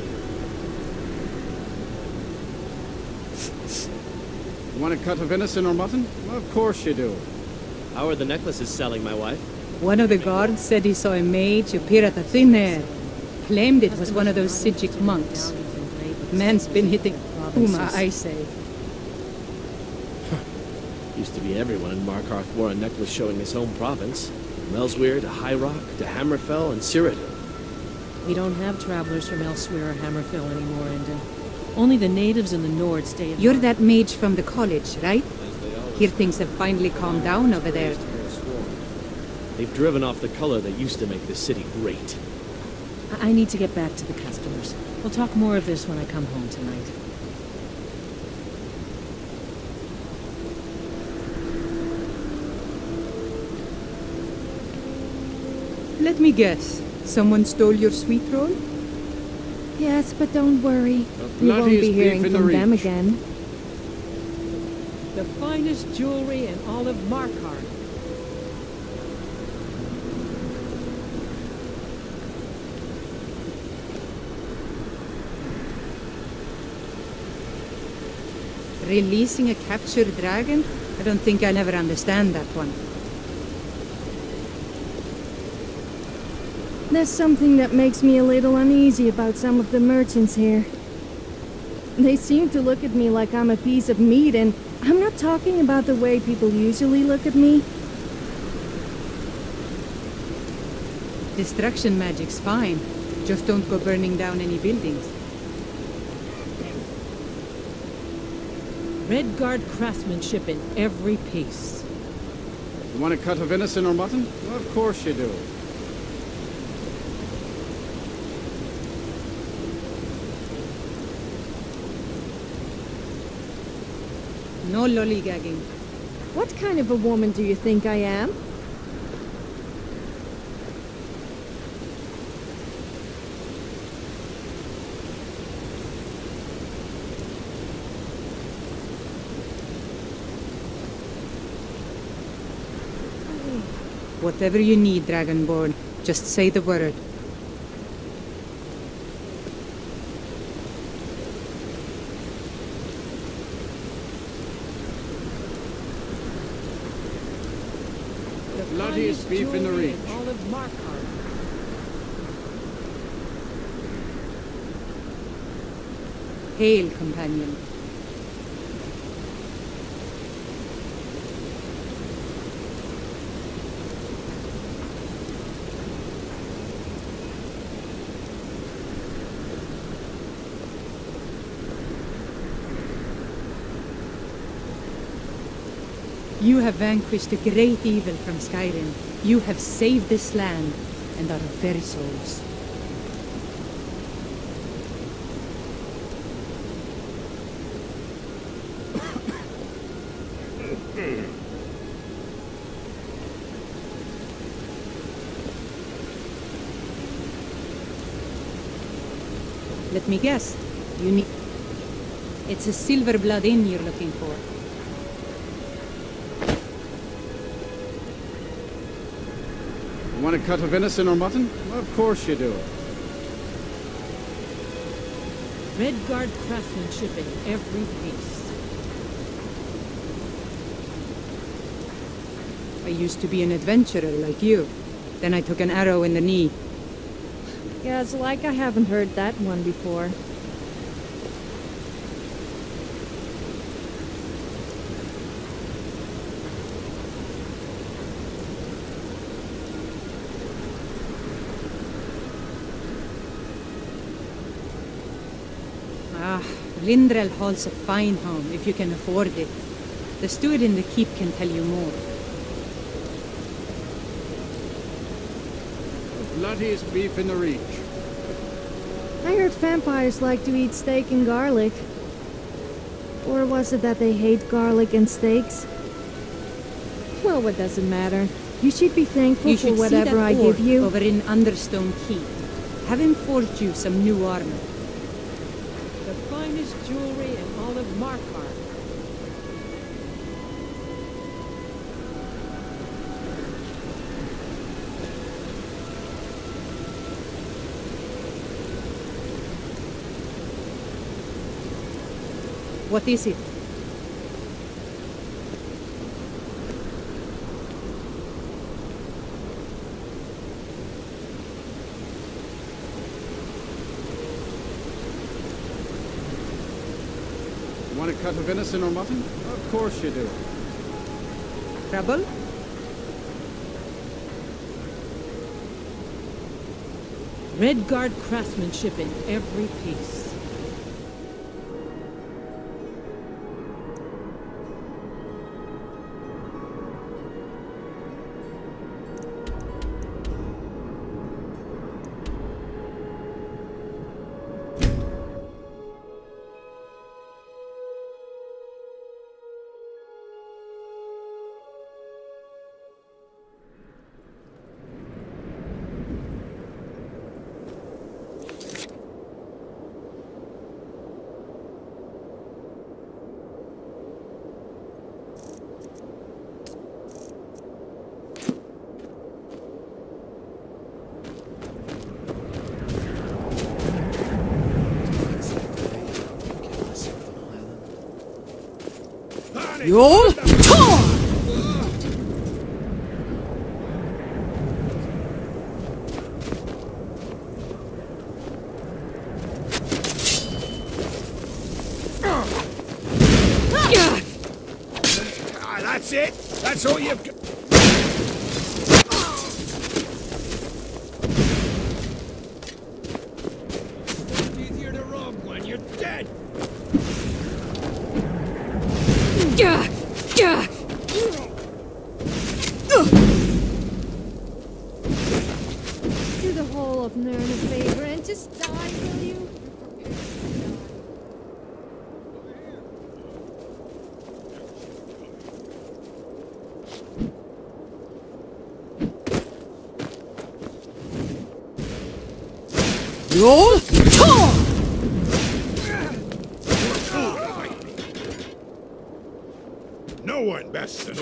C: You want a cut of venison or mutton? Well, of course you do.
W: How are the necklaces selling, my wife?
I: One of the guards said he saw a mage appear at the thin air. Claimed it was one of those Sijic monks. Man's been hitting Puma, I say.
W: Used to be everyone in Markarth wore a necklace showing his home province. From Elsewhere to High Rock to Hammerfell and Cyrodiil.
Q: We don't have travelers from Elsewhere or Hammerfell anymore, Endon. Only the natives and the Nord stay at
I: You're that mage from the college, right? Hear things have finally calmed down over there.
W: They've driven off the color that used to make this city great.
Q: I need to get back to the customers. We'll talk more of this when I come home tonight.
I: Let me guess. Someone stole your sweet roll?
F: Yes, but don't worry. We won't be hearing from them again.
I: The finest jewelry in all of Markarth. Releasing a captured dragon? I don't think I'll ever understand that one.
F: There's something that makes me a little uneasy about some of the merchants here. They seem to look at me like I'm a piece of meat, and I'm not talking about the way people usually look at me.
I: Destruction magic's fine. Just don't go burning down any buildings.
Q: Redguard craftsmanship in every piece.
C: You want a cut of venison or mutton? Well, of course you do.
I: No lollygagging.
F: What kind of a woman do you think I am?
I: Whatever you need, Dragonborn. Just say the word.
C: The bloodiest beef in the Reach.
I: All of Markarth. Hail, companion. You have vanquished a great evil from Skyrim. You have saved this land and our very souls. Let me guess. You need... It's a silver blood inn you're looking for.
C: You want a cut of venison or mutton? Of course you do.
E: Redguard craftsmanship in every piece.
I: I used to be an adventurer like you. Then I took an arrow in the knee.
F: Yeah, it's like I haven't heard that one before.
I: Lindrel Hall's a fine home, if you can afford it. The steward in the keep can tell you more.
C: The bloodiest beef in the reach.
F: I heard vampires like to eat steak and garlic. Or was it that they hate garlic and steaks? Well, what does it matter? You should be thankful for whatever I give you.
I: Over in Understone Keep. Have him forge you some new armor.
E: The finest jewelry in all of Markarth.
I: What is it?
C: Want a cut of venison or mutton? Of course you do.
I: Trouble?
E: Redguard craftsmanship in every piece.
H: You'll talk!
R: That's it? That's all you've got? It's easier to rob when you're dead.
F: Do the whole of Nern a favor and just die, will you?
H: You'll talk!
R: No one best than
F: I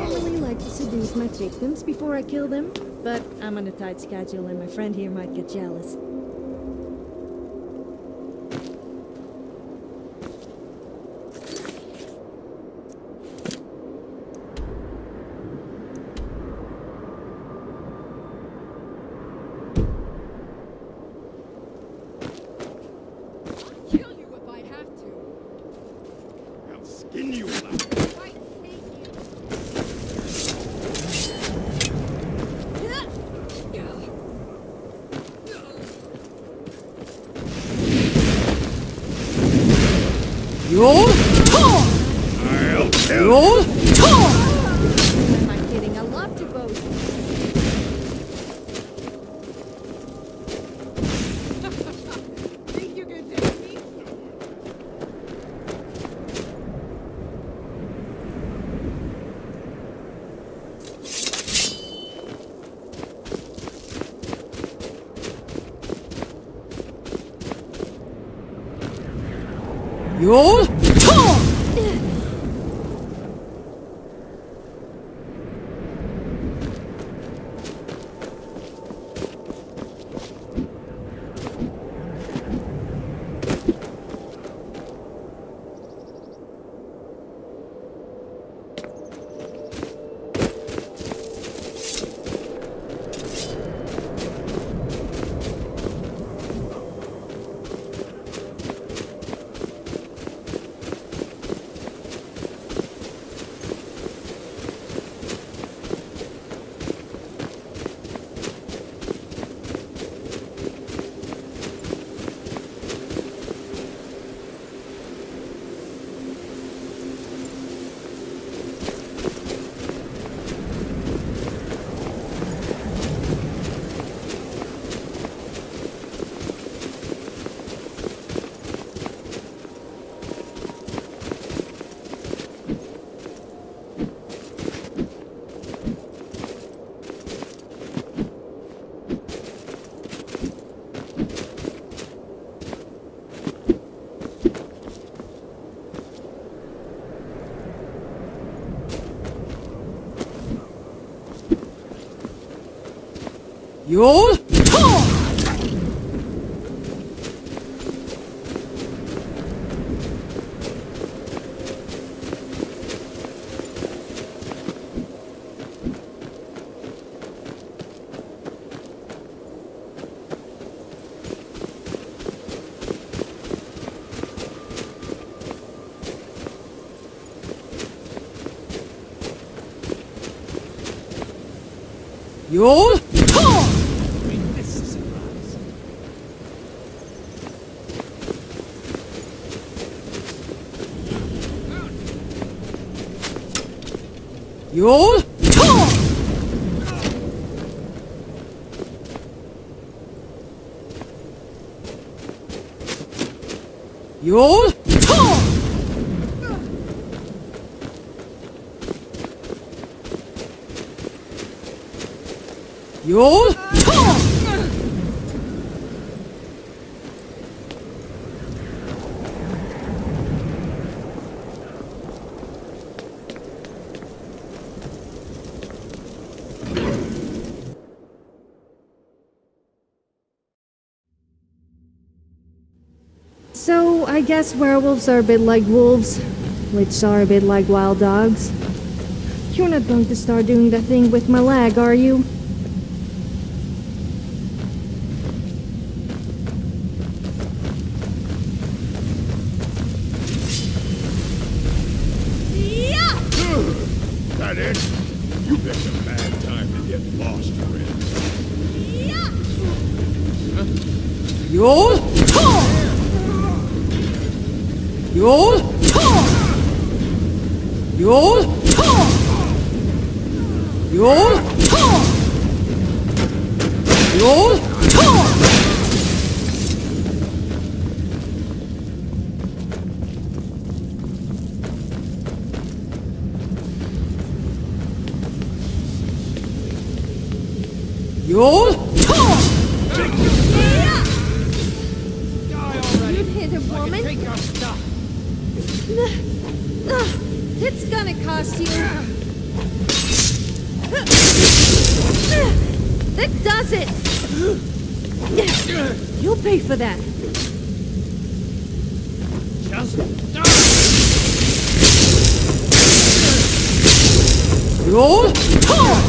F: really like to seduce my victims before I kill them, but I'm on a tight schedule and my friend here might get jealous.
E: Kill you if I have to.
R: I'll skin you alive.
H: You'll talk!
R: I'll tell
H: You'll talk!
U: I'm kidding. I love to boast.
H: Think you can take me? You'll talk! You'll talk! You'll talk! You'll talk! You'll talk! You'll talk!
F: So, I guess werewolves are a bit like wolves, which are a bit like wild dogs. You're not going to start doing that thing with my leg, are you?
R: That it? You picked a bad time to get lost, friend.
H: You'll talk! You'll talk! You'll talk! You'll talk! You'll talk! You'll talk!
U: You'd hit a woman? Take your stuff. It's gonna cost you. That does it!
F: You'll pay for that.
R: Just
H: You'll talk!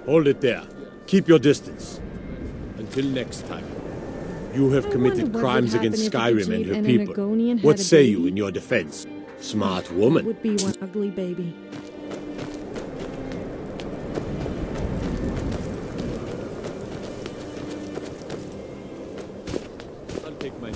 D: Hold it there. Keep your distance. Until next time. You have committed crimes against Skyrim and her people. What say you in your defense? Smart woman.
F: Would be one ugly baby.
D: I'll take my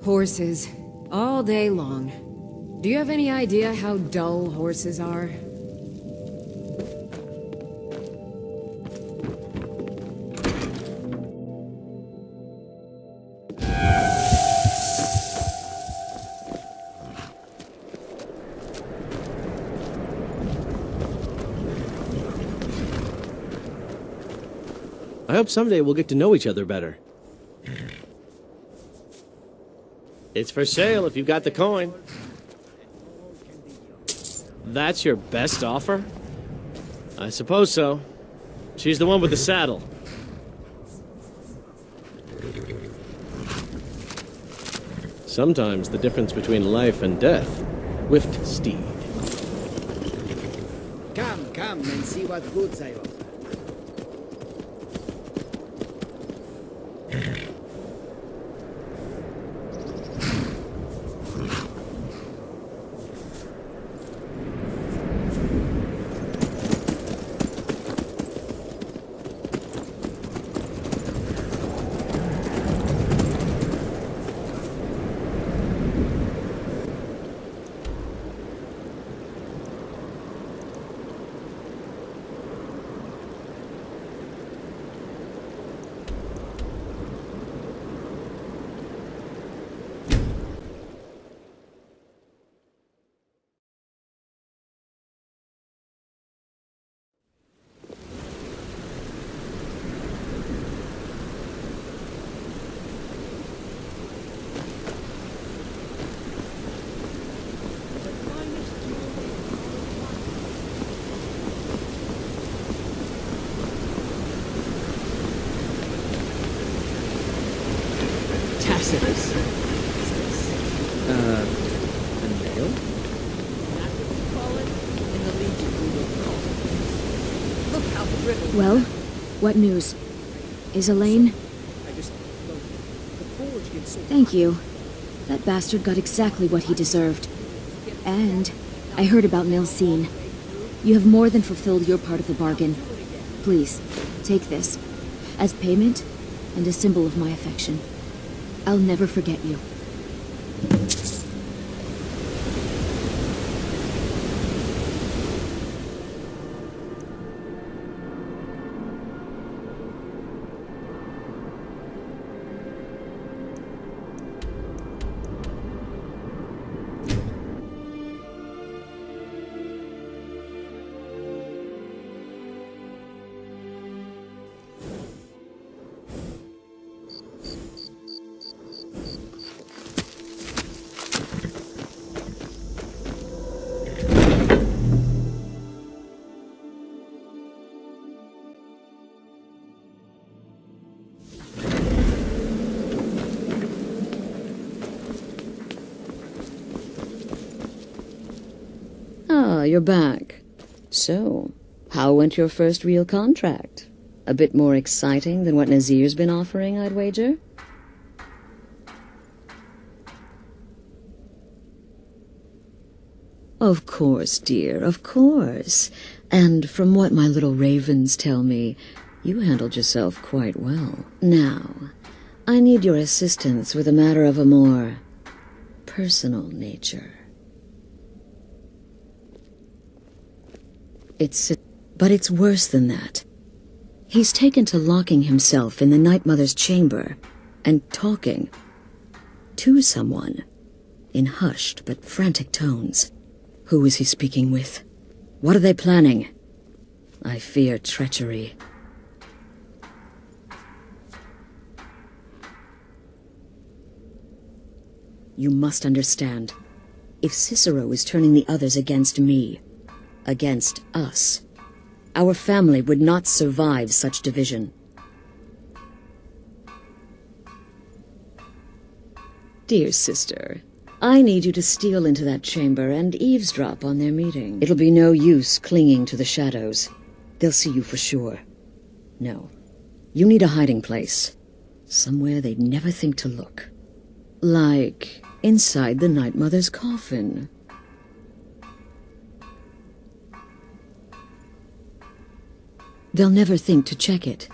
J: Horses. All day long. Do you have any idea how dull horses are?
W: I hope someday we'll get to know each other better. It's for sale if you've got the coin. That's your best offer? I suppose so. She's the one with the saddle. Sometimes the difference between life and death. Swift steed.
B: Come and see what goods I offer.
G: Tacitus. A nail?
V: Well, what news? Is Elaine? Thank you. That bastard got exactly what he deserved. And I heard about Nilsine. You have more than fulfilled your part of the bargain. Please, take this as payment and a symbol of my affection. I'll never forget you.
L: Ah, you're back. So, how went your first real contract? A bit more exciting than what Nazir's been offering, I'd wager? Of course, dear, of course. And from what my little ravens tell me, you handled yourself quite well. Now, I need your assistance with a matter of a more personal nature. But it's worse than that. He's taken to locking himself in the Night Mother's chamber and talking to someone in hushed but frantic tones. Who is he speaking with? What are they planning? I fear treachery. You must understand. If Cicero is turning the others against me, against us, our family would not survive such division. Dear sister, I need you to steal into that chamber and eavesdrop on their meeting. It'll be no use clinging to the shadows. They'll see you for sure. No, you need a hiding place. Somewhere they'd never think to look. Like inside the Night Mother's coffin. They'll never think to check it.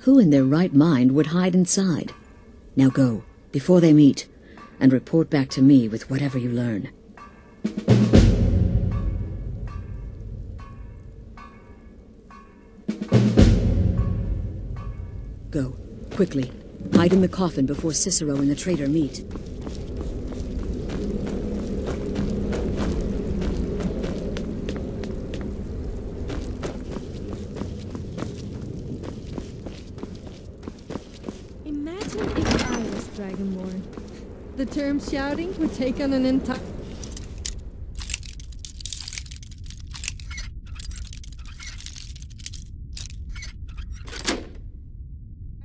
L: Who in their right mind would hide inside? Now go, before they meet, and report back to me with whatever you learn. Go, quickly. Hide in the coffin before Cicero and the traitor meet.
F: The term shouting would take on an entire...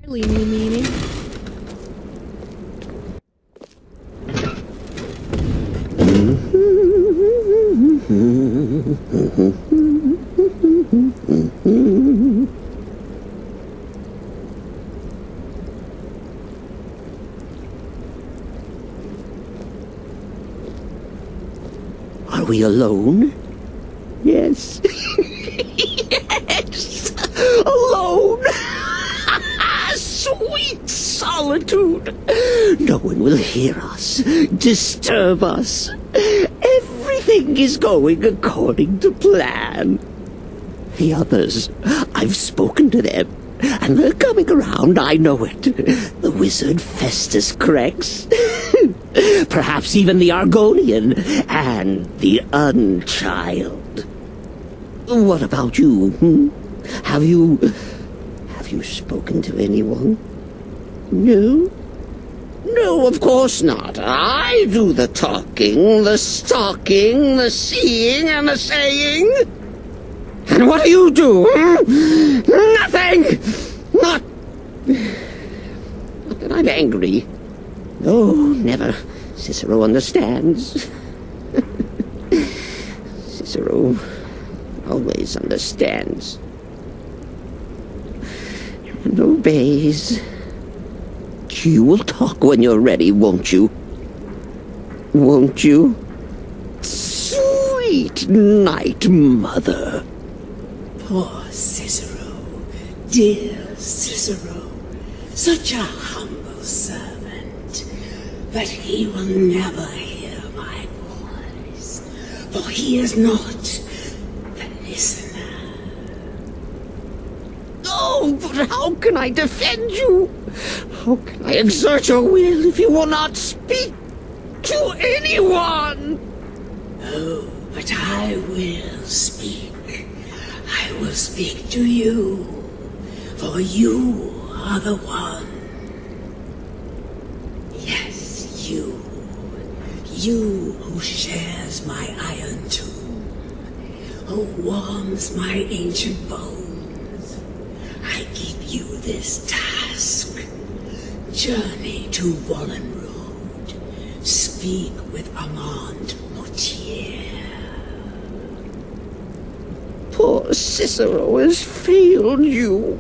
F: new meaning.
B: Are we alone? Yes. Yes! Alone! Sweet solitude! No one will hear us, disturb us. Everything is going according to plan. The others, I've spoken to them, and they're coming around, I know it. The wizard Festus Crex. Perhaps even the Argonian and the Unchild. What about you? Have you spoken to anyone? No? No, of course not. I do the talking, the stalking, the seeing, and the saying. And what do you do? Nothing! Not that I'm angry. No, never. Cicero understands. Cicero always understands. And obeys. You will talk when you're ready, won't you? Won't you? Sweet Night Mother.
O: Poor Cicero. Dear Cicero. Such a humble servant. But he will never hear my voice. For he is not the listener.
B: Oh, but how can I defend you? How can I exert your will if you will not speak to anyone?
O: Oh, but I will speak. I will speak to you. For you are the one. Yes, you. You who shares my iron tomb. Who warms my ancient bones. I give you this task. Journey to Wallen Road. Speak with Armand Mortier.
B: Poor Cicero has failed you.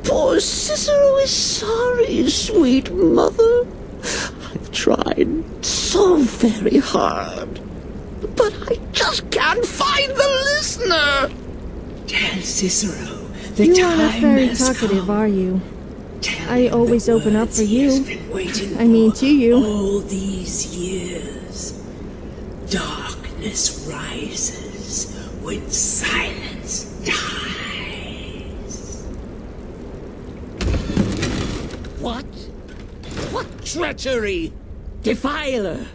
B: Poor Cicero is sorry, sweet mother. I've tried so very hard, but I just can't find the listener.
O: Tell Cicero the
F: You
O: time
F: aren't very
O: has
F: talkative,
O: come.
F: are you?
O: Tell
F: I
O: him the
F: always open up
O: words
F: for
O: he has
F: you.
O: been waiting
F: I mean, to you.
O: all these years. Darkness rises when silence dies.
B: What? What treachery? Defiler!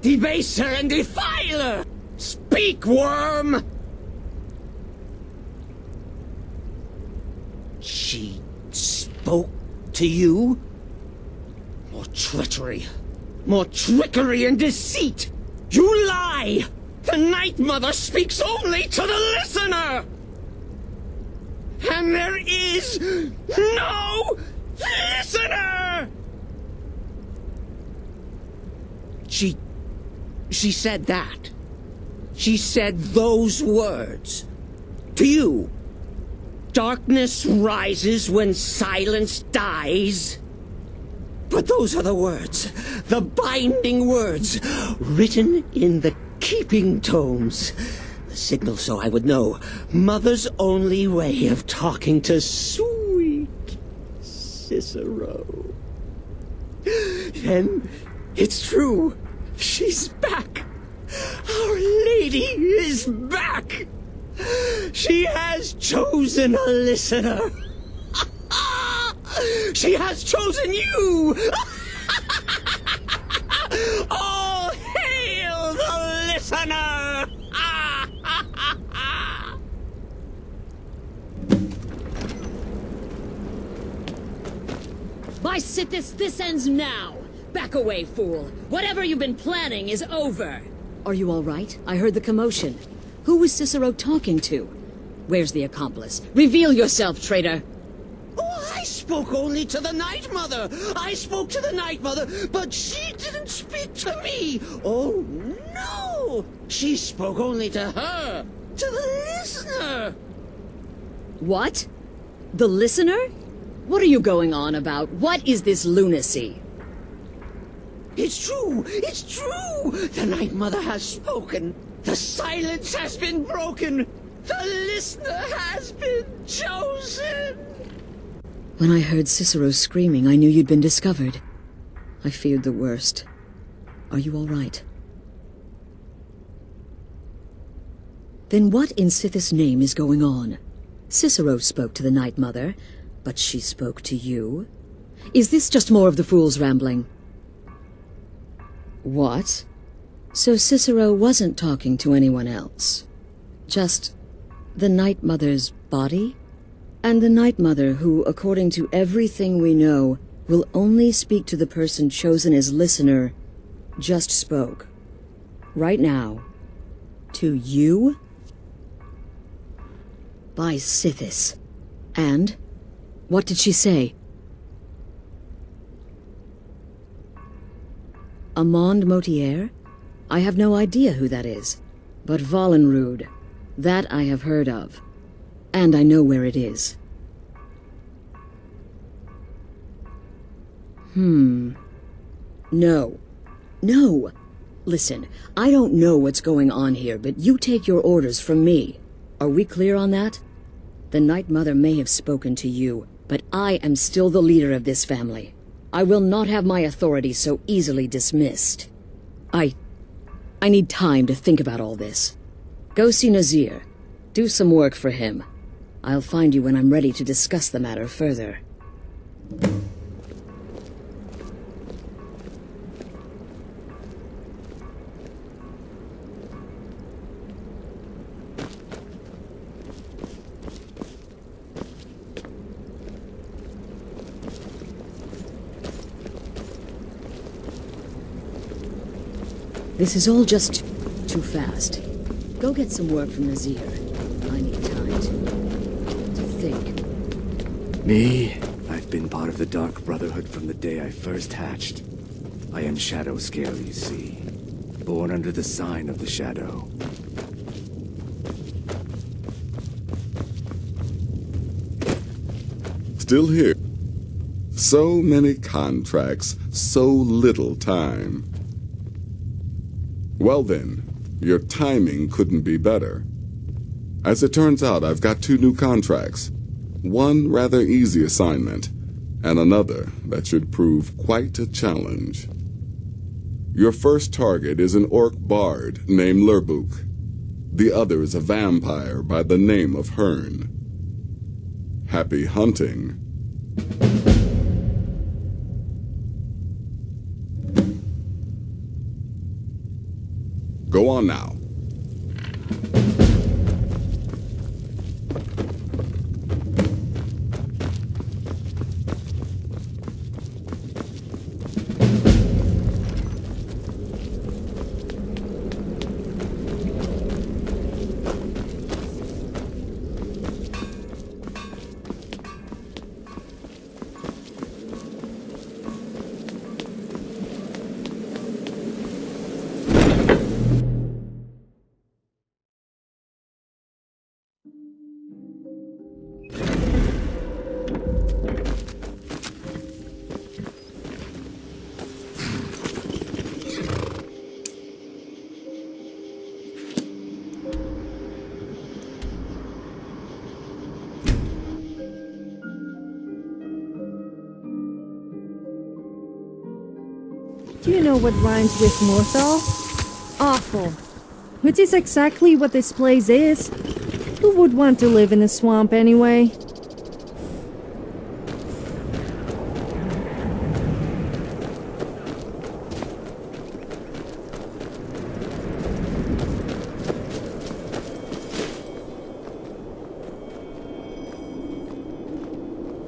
B: Debaser and defiler! Speak, worm! She spoke to you? More treachery. More trickery and deceit! You lie! The Night Mother speaks only to the listener! And there is no listener! She said that. She said those words. To you. Darkness rises when silence dies. But those are the words, the binding words, written in the keeping tomes. The signal so I would know. Mother's only way of talking to sweet Cicero. Then it's true. She's back. Our Lady is back. She has chosen a listener. She has chosen you. All hail the listener.
N: By Sithis, this ends now. Back away, fool. Whatever you've been planning is over.
P: Are you all right? I heard the commotion. Who was Cicero talking to? Where's the accomplice? Reveal yourself, traitor!
B: Oh, I spoke only to the Night Mother. I spoke to the Night Mother, but she didn't speak to me. Oh, no. She spoke only to her, to the listener.
P: What? The listener? What are you going on about? What is this lunacy?
B: It's true! It's true! The Night Mother has spoken! The silence has been broken! The listener has been chosen!
P: When I heard Cicero screaming, I knew you'd been discovered. I feared the worst. Are you all right? Then what in Sithis' name is going on? Cicero spoke to the Night Mother, but she spoke to you? Is this just more of the fool's rambling? What? So Cicero wasn't talking to anyone else? Just the Night Mother's body? And the Night Mother who, according to everything we know, will only speak to the person chosen as listener, just spoke. Right now. To you? By Sithis. And? What did she say? Amand Motier? I have no idea who that is. But Vollenrud, that I have heard of. And I know where it is. No. No! Listen, I don't know what's going on here, but you take your orders from me. Are we clear on that? The Night Mother may have spoken to you, but I am still the leader of this family. I will not have my authority so easily dismissed. I need time to think about all this. Go see Nazir. Do some work for him. I'll find you when I'm ready to discuss the matter further. This is all just too fast. Go get some work from Nazir. I need time to think.
T: Me? I've been part of the Dark Brotherhood from the day I first hatched. I am Shadow Scale, you see. Born under the sign of the Shadow.
A: still here. So many contracts, so little time. Well then, your timing couldn't be better. As it turns out, I've got 2 new contracts. One rather easy assignment, and another that should prove quite a challenge. Your first target is an orc bard named Lerbuk. The other is a vampire by the name of Hearn. Happy hunting. Go on now.
F: Do you know what rhymes with mortal? Awful. Which is exactly what this place is. Who would want to live in a swamp anyway?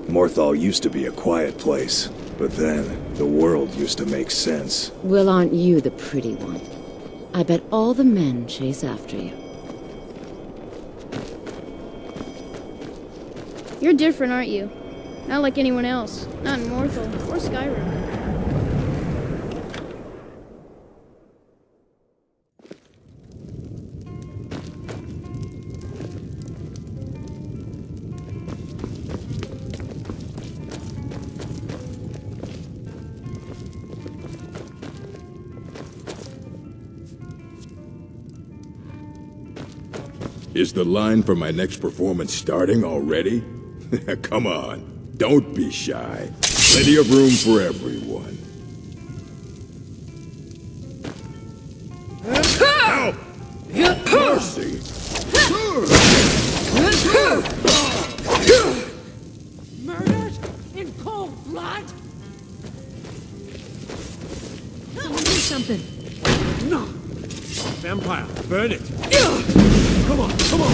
R: Morthal used to be a quiet place, but then the world used to make sense.
J: Well, aren't you the pretty one? I bet all the men chase after you.
K: You're different, aren't you? Not like anyone else. Not in Morthal or Skyrim.
S: Is the line for my next performance starting already? Come on, don't be shy. Plenty of room for everyone. Help! Mercy!
H: Murdered in cold blood?
E: Someone do something.
D: No! Vampire, burn it! Come on, come on!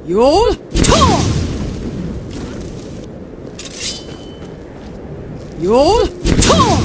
H: You'll talk! You'll talk!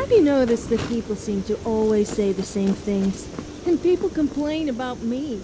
F: Have you noticed that people seem to always say the same things? And people complain about me.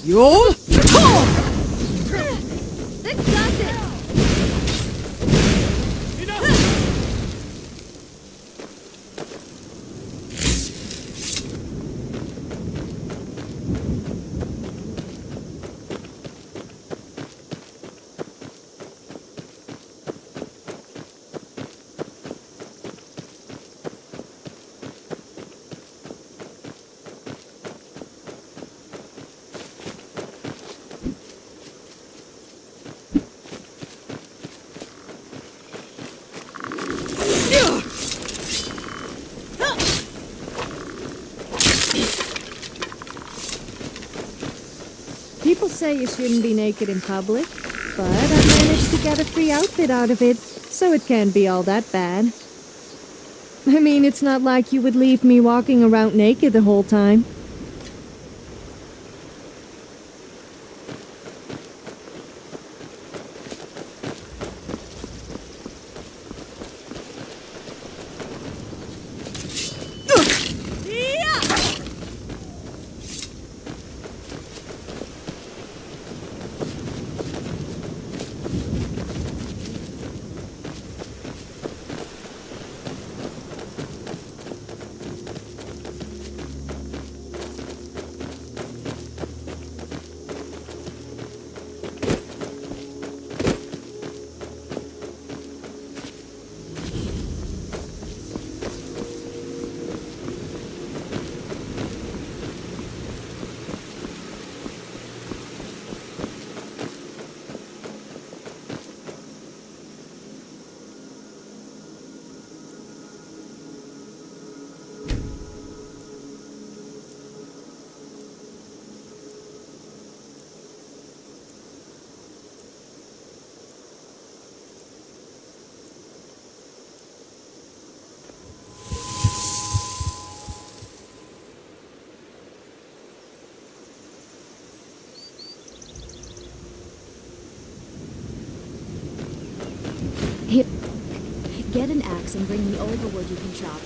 H: You'll talk!
F: That does it! People say you shouldn't be naked in public, but I managed to get a free outfit out of it, so it can't be all that bad. I mean, it's not like you would leave me walking around naked the whole time.
V: Here, get an axe and bring me all the wood you can chop.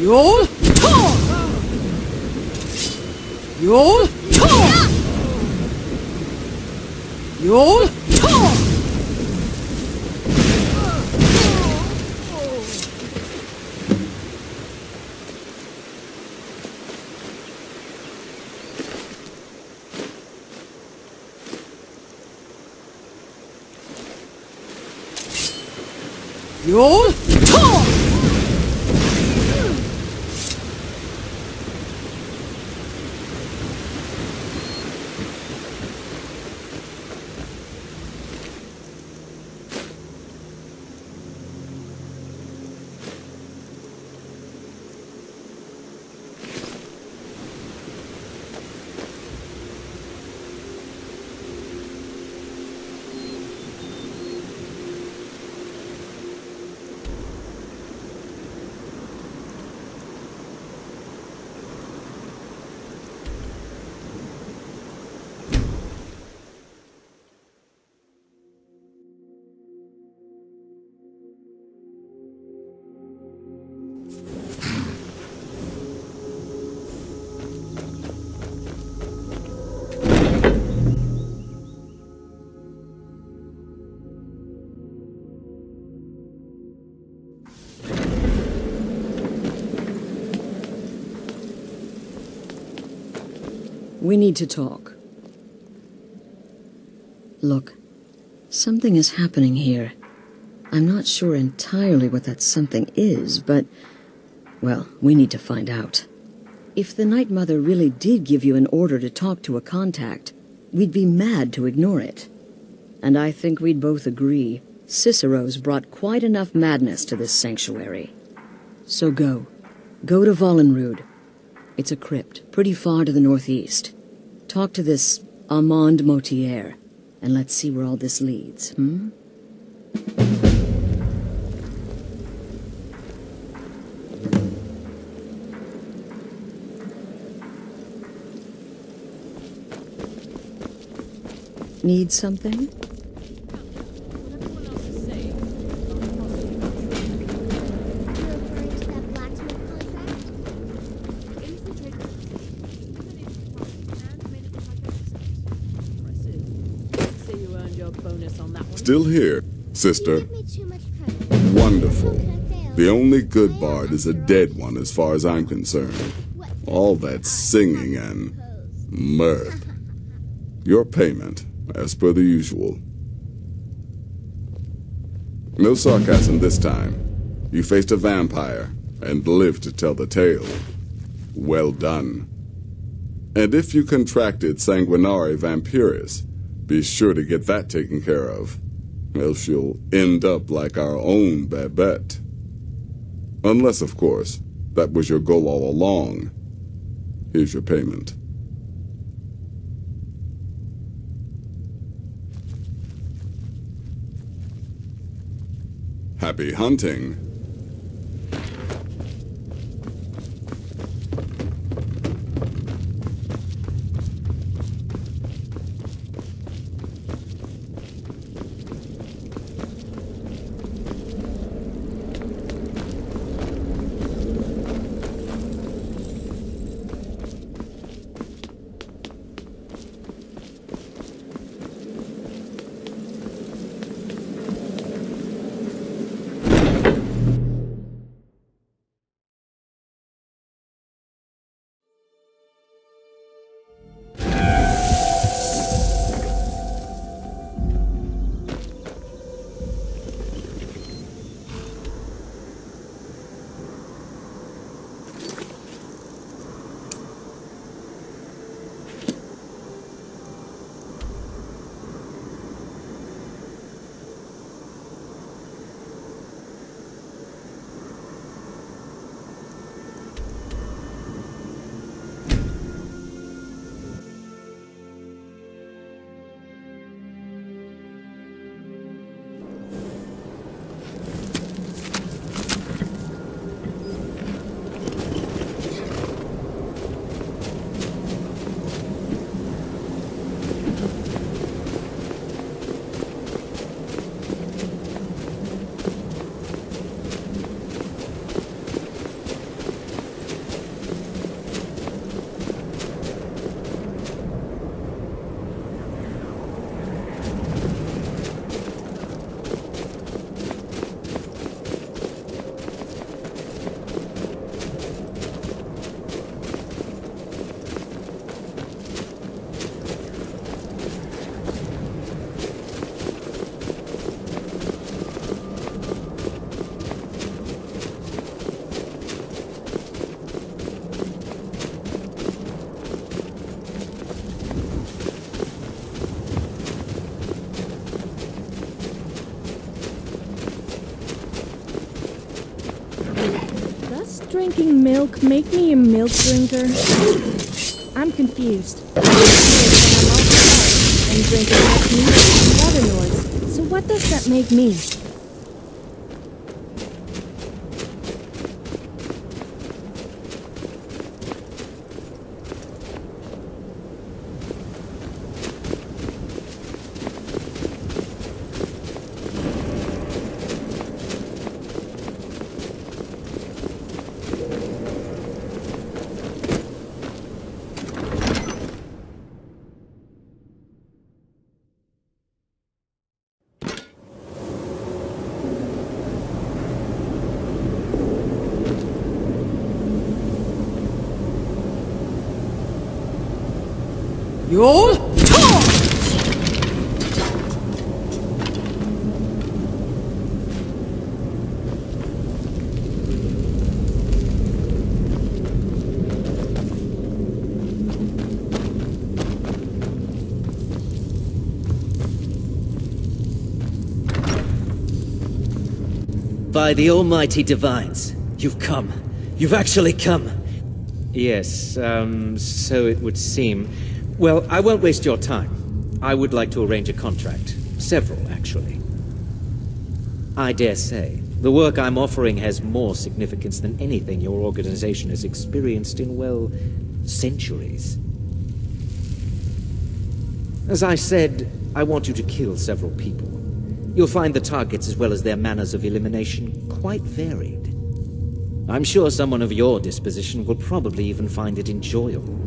H: Yol Tor! Yol Tor! Yol Tor! Yol Tor!
P: We need to talk. Look, something is happening here. I'm not sure entirely what that something is, but, well, we need to find out. If the Night Mother really did give you an order to talk to a contact, we'd be mad to ignore it. And I think we'd both agree, Cicero's brought quite enough madness to this sanctuary. So go. Go to Vollenrud. It's a crypt, pretty far to the northeast. Talk to this Armand Motier, and let's see where all this leads, Need something?
A: Still here, sister. Wonderful. The only good bard is a dead one as far as I'm concerned. All that singing and mirth. Your payment, as per the usual. No sarcasm this time. You faced a vampire and lived to tell the tale. Well done. And if you contracted sanguinare vampiris, be sure to get that taken care of. Else you'll end up like our own Babette. Unless, of course, that was your goal all along. Here's your payment. Happy hunting.
F: drinking milk make me a milk drinker? I'm confused. And drinking less meat and water noise. So what does that make me?
H: You'll talk!
C: By the almighty divines, you've come. You've actually come. Yes, so it would seem. Well, I won't waste your time. I would like to arrange a contract. Several, actually. I dare say, the work I'm offering has more significance than anything your organization has experienced in, well, centuries. As I said, I want you to kill several people. You'll find the targets as well as their manners of elimination quite varied. I'm sure someone of your disposition will probably even find it enjoyable.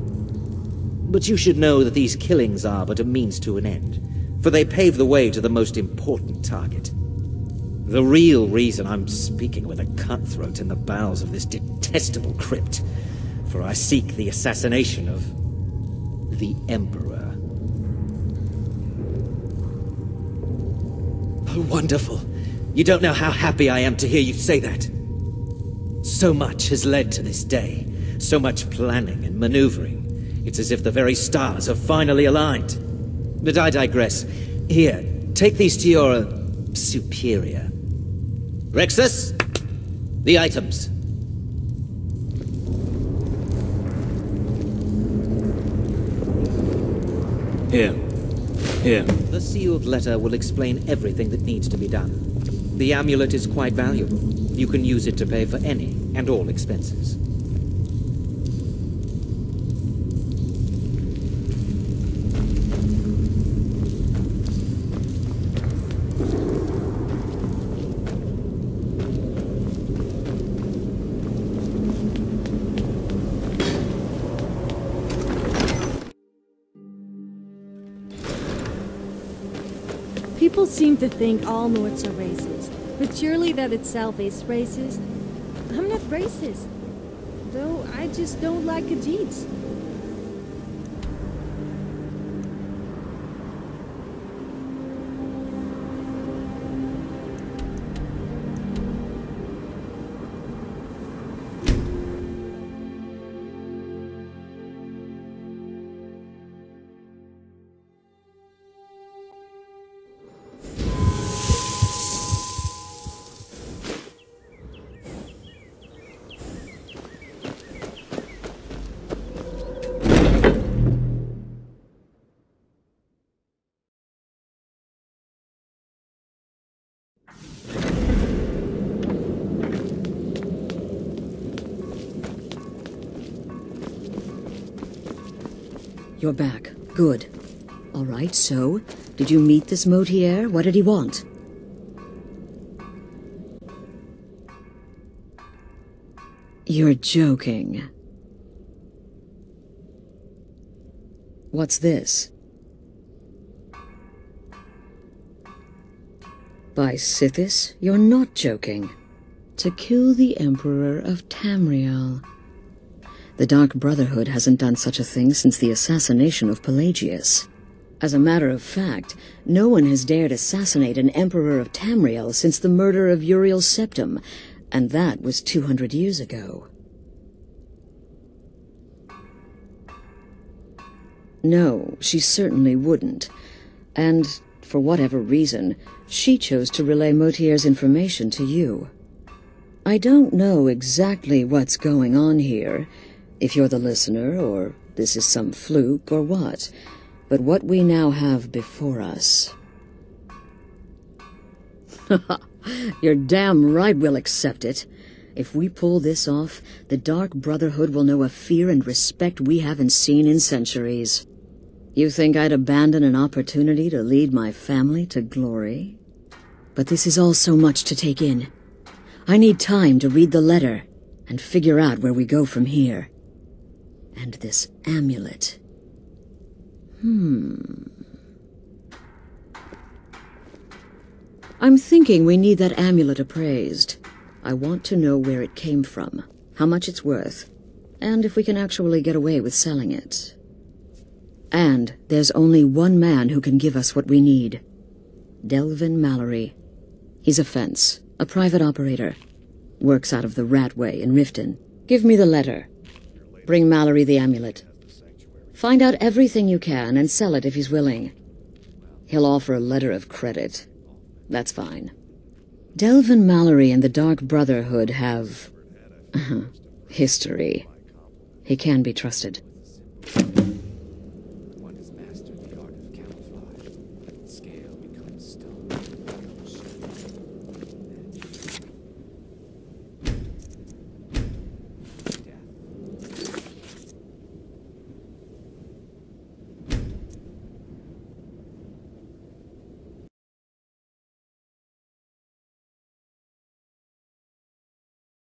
C: But you should know that these killings are but a means to an end, for they pave the way to the most important target. The real reason I'm speaking with a cutthroat in the bowels of this detestable crypt, for I seek the assassination of the Emperor. Oh, wonderful. You don't know how happy I am to hear you say that. So much has led to this day, so much planning and maneuvering. It's as if the very stars have finally aligned. But I digress. Here, take these to your superior. Rexus, the items.
T: Here.
C: The sealed letter will explain everything that needs to be done. The amulet is quite valuable. You can use it to pay for any and all expenses.
F: People seem to think all Nords are racist, but surely that itself is racist. I'm not racist, though I just don't like Khajiits.
P: You're back. Good. All right, so, did you meet this Motier? What did he want? You're joking. What's this? By Sithis, you're not joking. To kill the Emperor of Tamriel. The Dark Brotherhood hasn't done such a thing since the assassination of Pelagius. As a matter of fact, no one has dared assassinate an Emperor of Tamriel since the murder of Uriel Septim, and that was 200 years ago. No, she certainly wouldn't. And, for whatever reason, she chose to relay Motier's information to you. I don't know exactly what's going on here, if you're the listener, or this is some fluke, or what. But what we now have before us... You're damn right we'll accept it. If we pull this off, the Dark Brotherhood will know a fear and respect we haven't seen in centuries. You think I'd abandon an opportunity to lead my family to glory? But this is all so much to take in. I need time to read the letter and figure out where we go from here. And this amulet. I'm thinking we need that amulet appraised. I want to know where it came from, how much it's worth, and if we can actually get away with selling it. And there's only one man who can give us what we need. Delvin Mallory. He's a fence, a private operator. Works out of the Ratway in Riften. Give me the letter. Bring Mallory the amulet. Find out everything you can and sell it if he's willing. He'll offer a letter of credit. That's fine. Delvin Mallory and the Dark Brotherhood have... history. He can be trusted.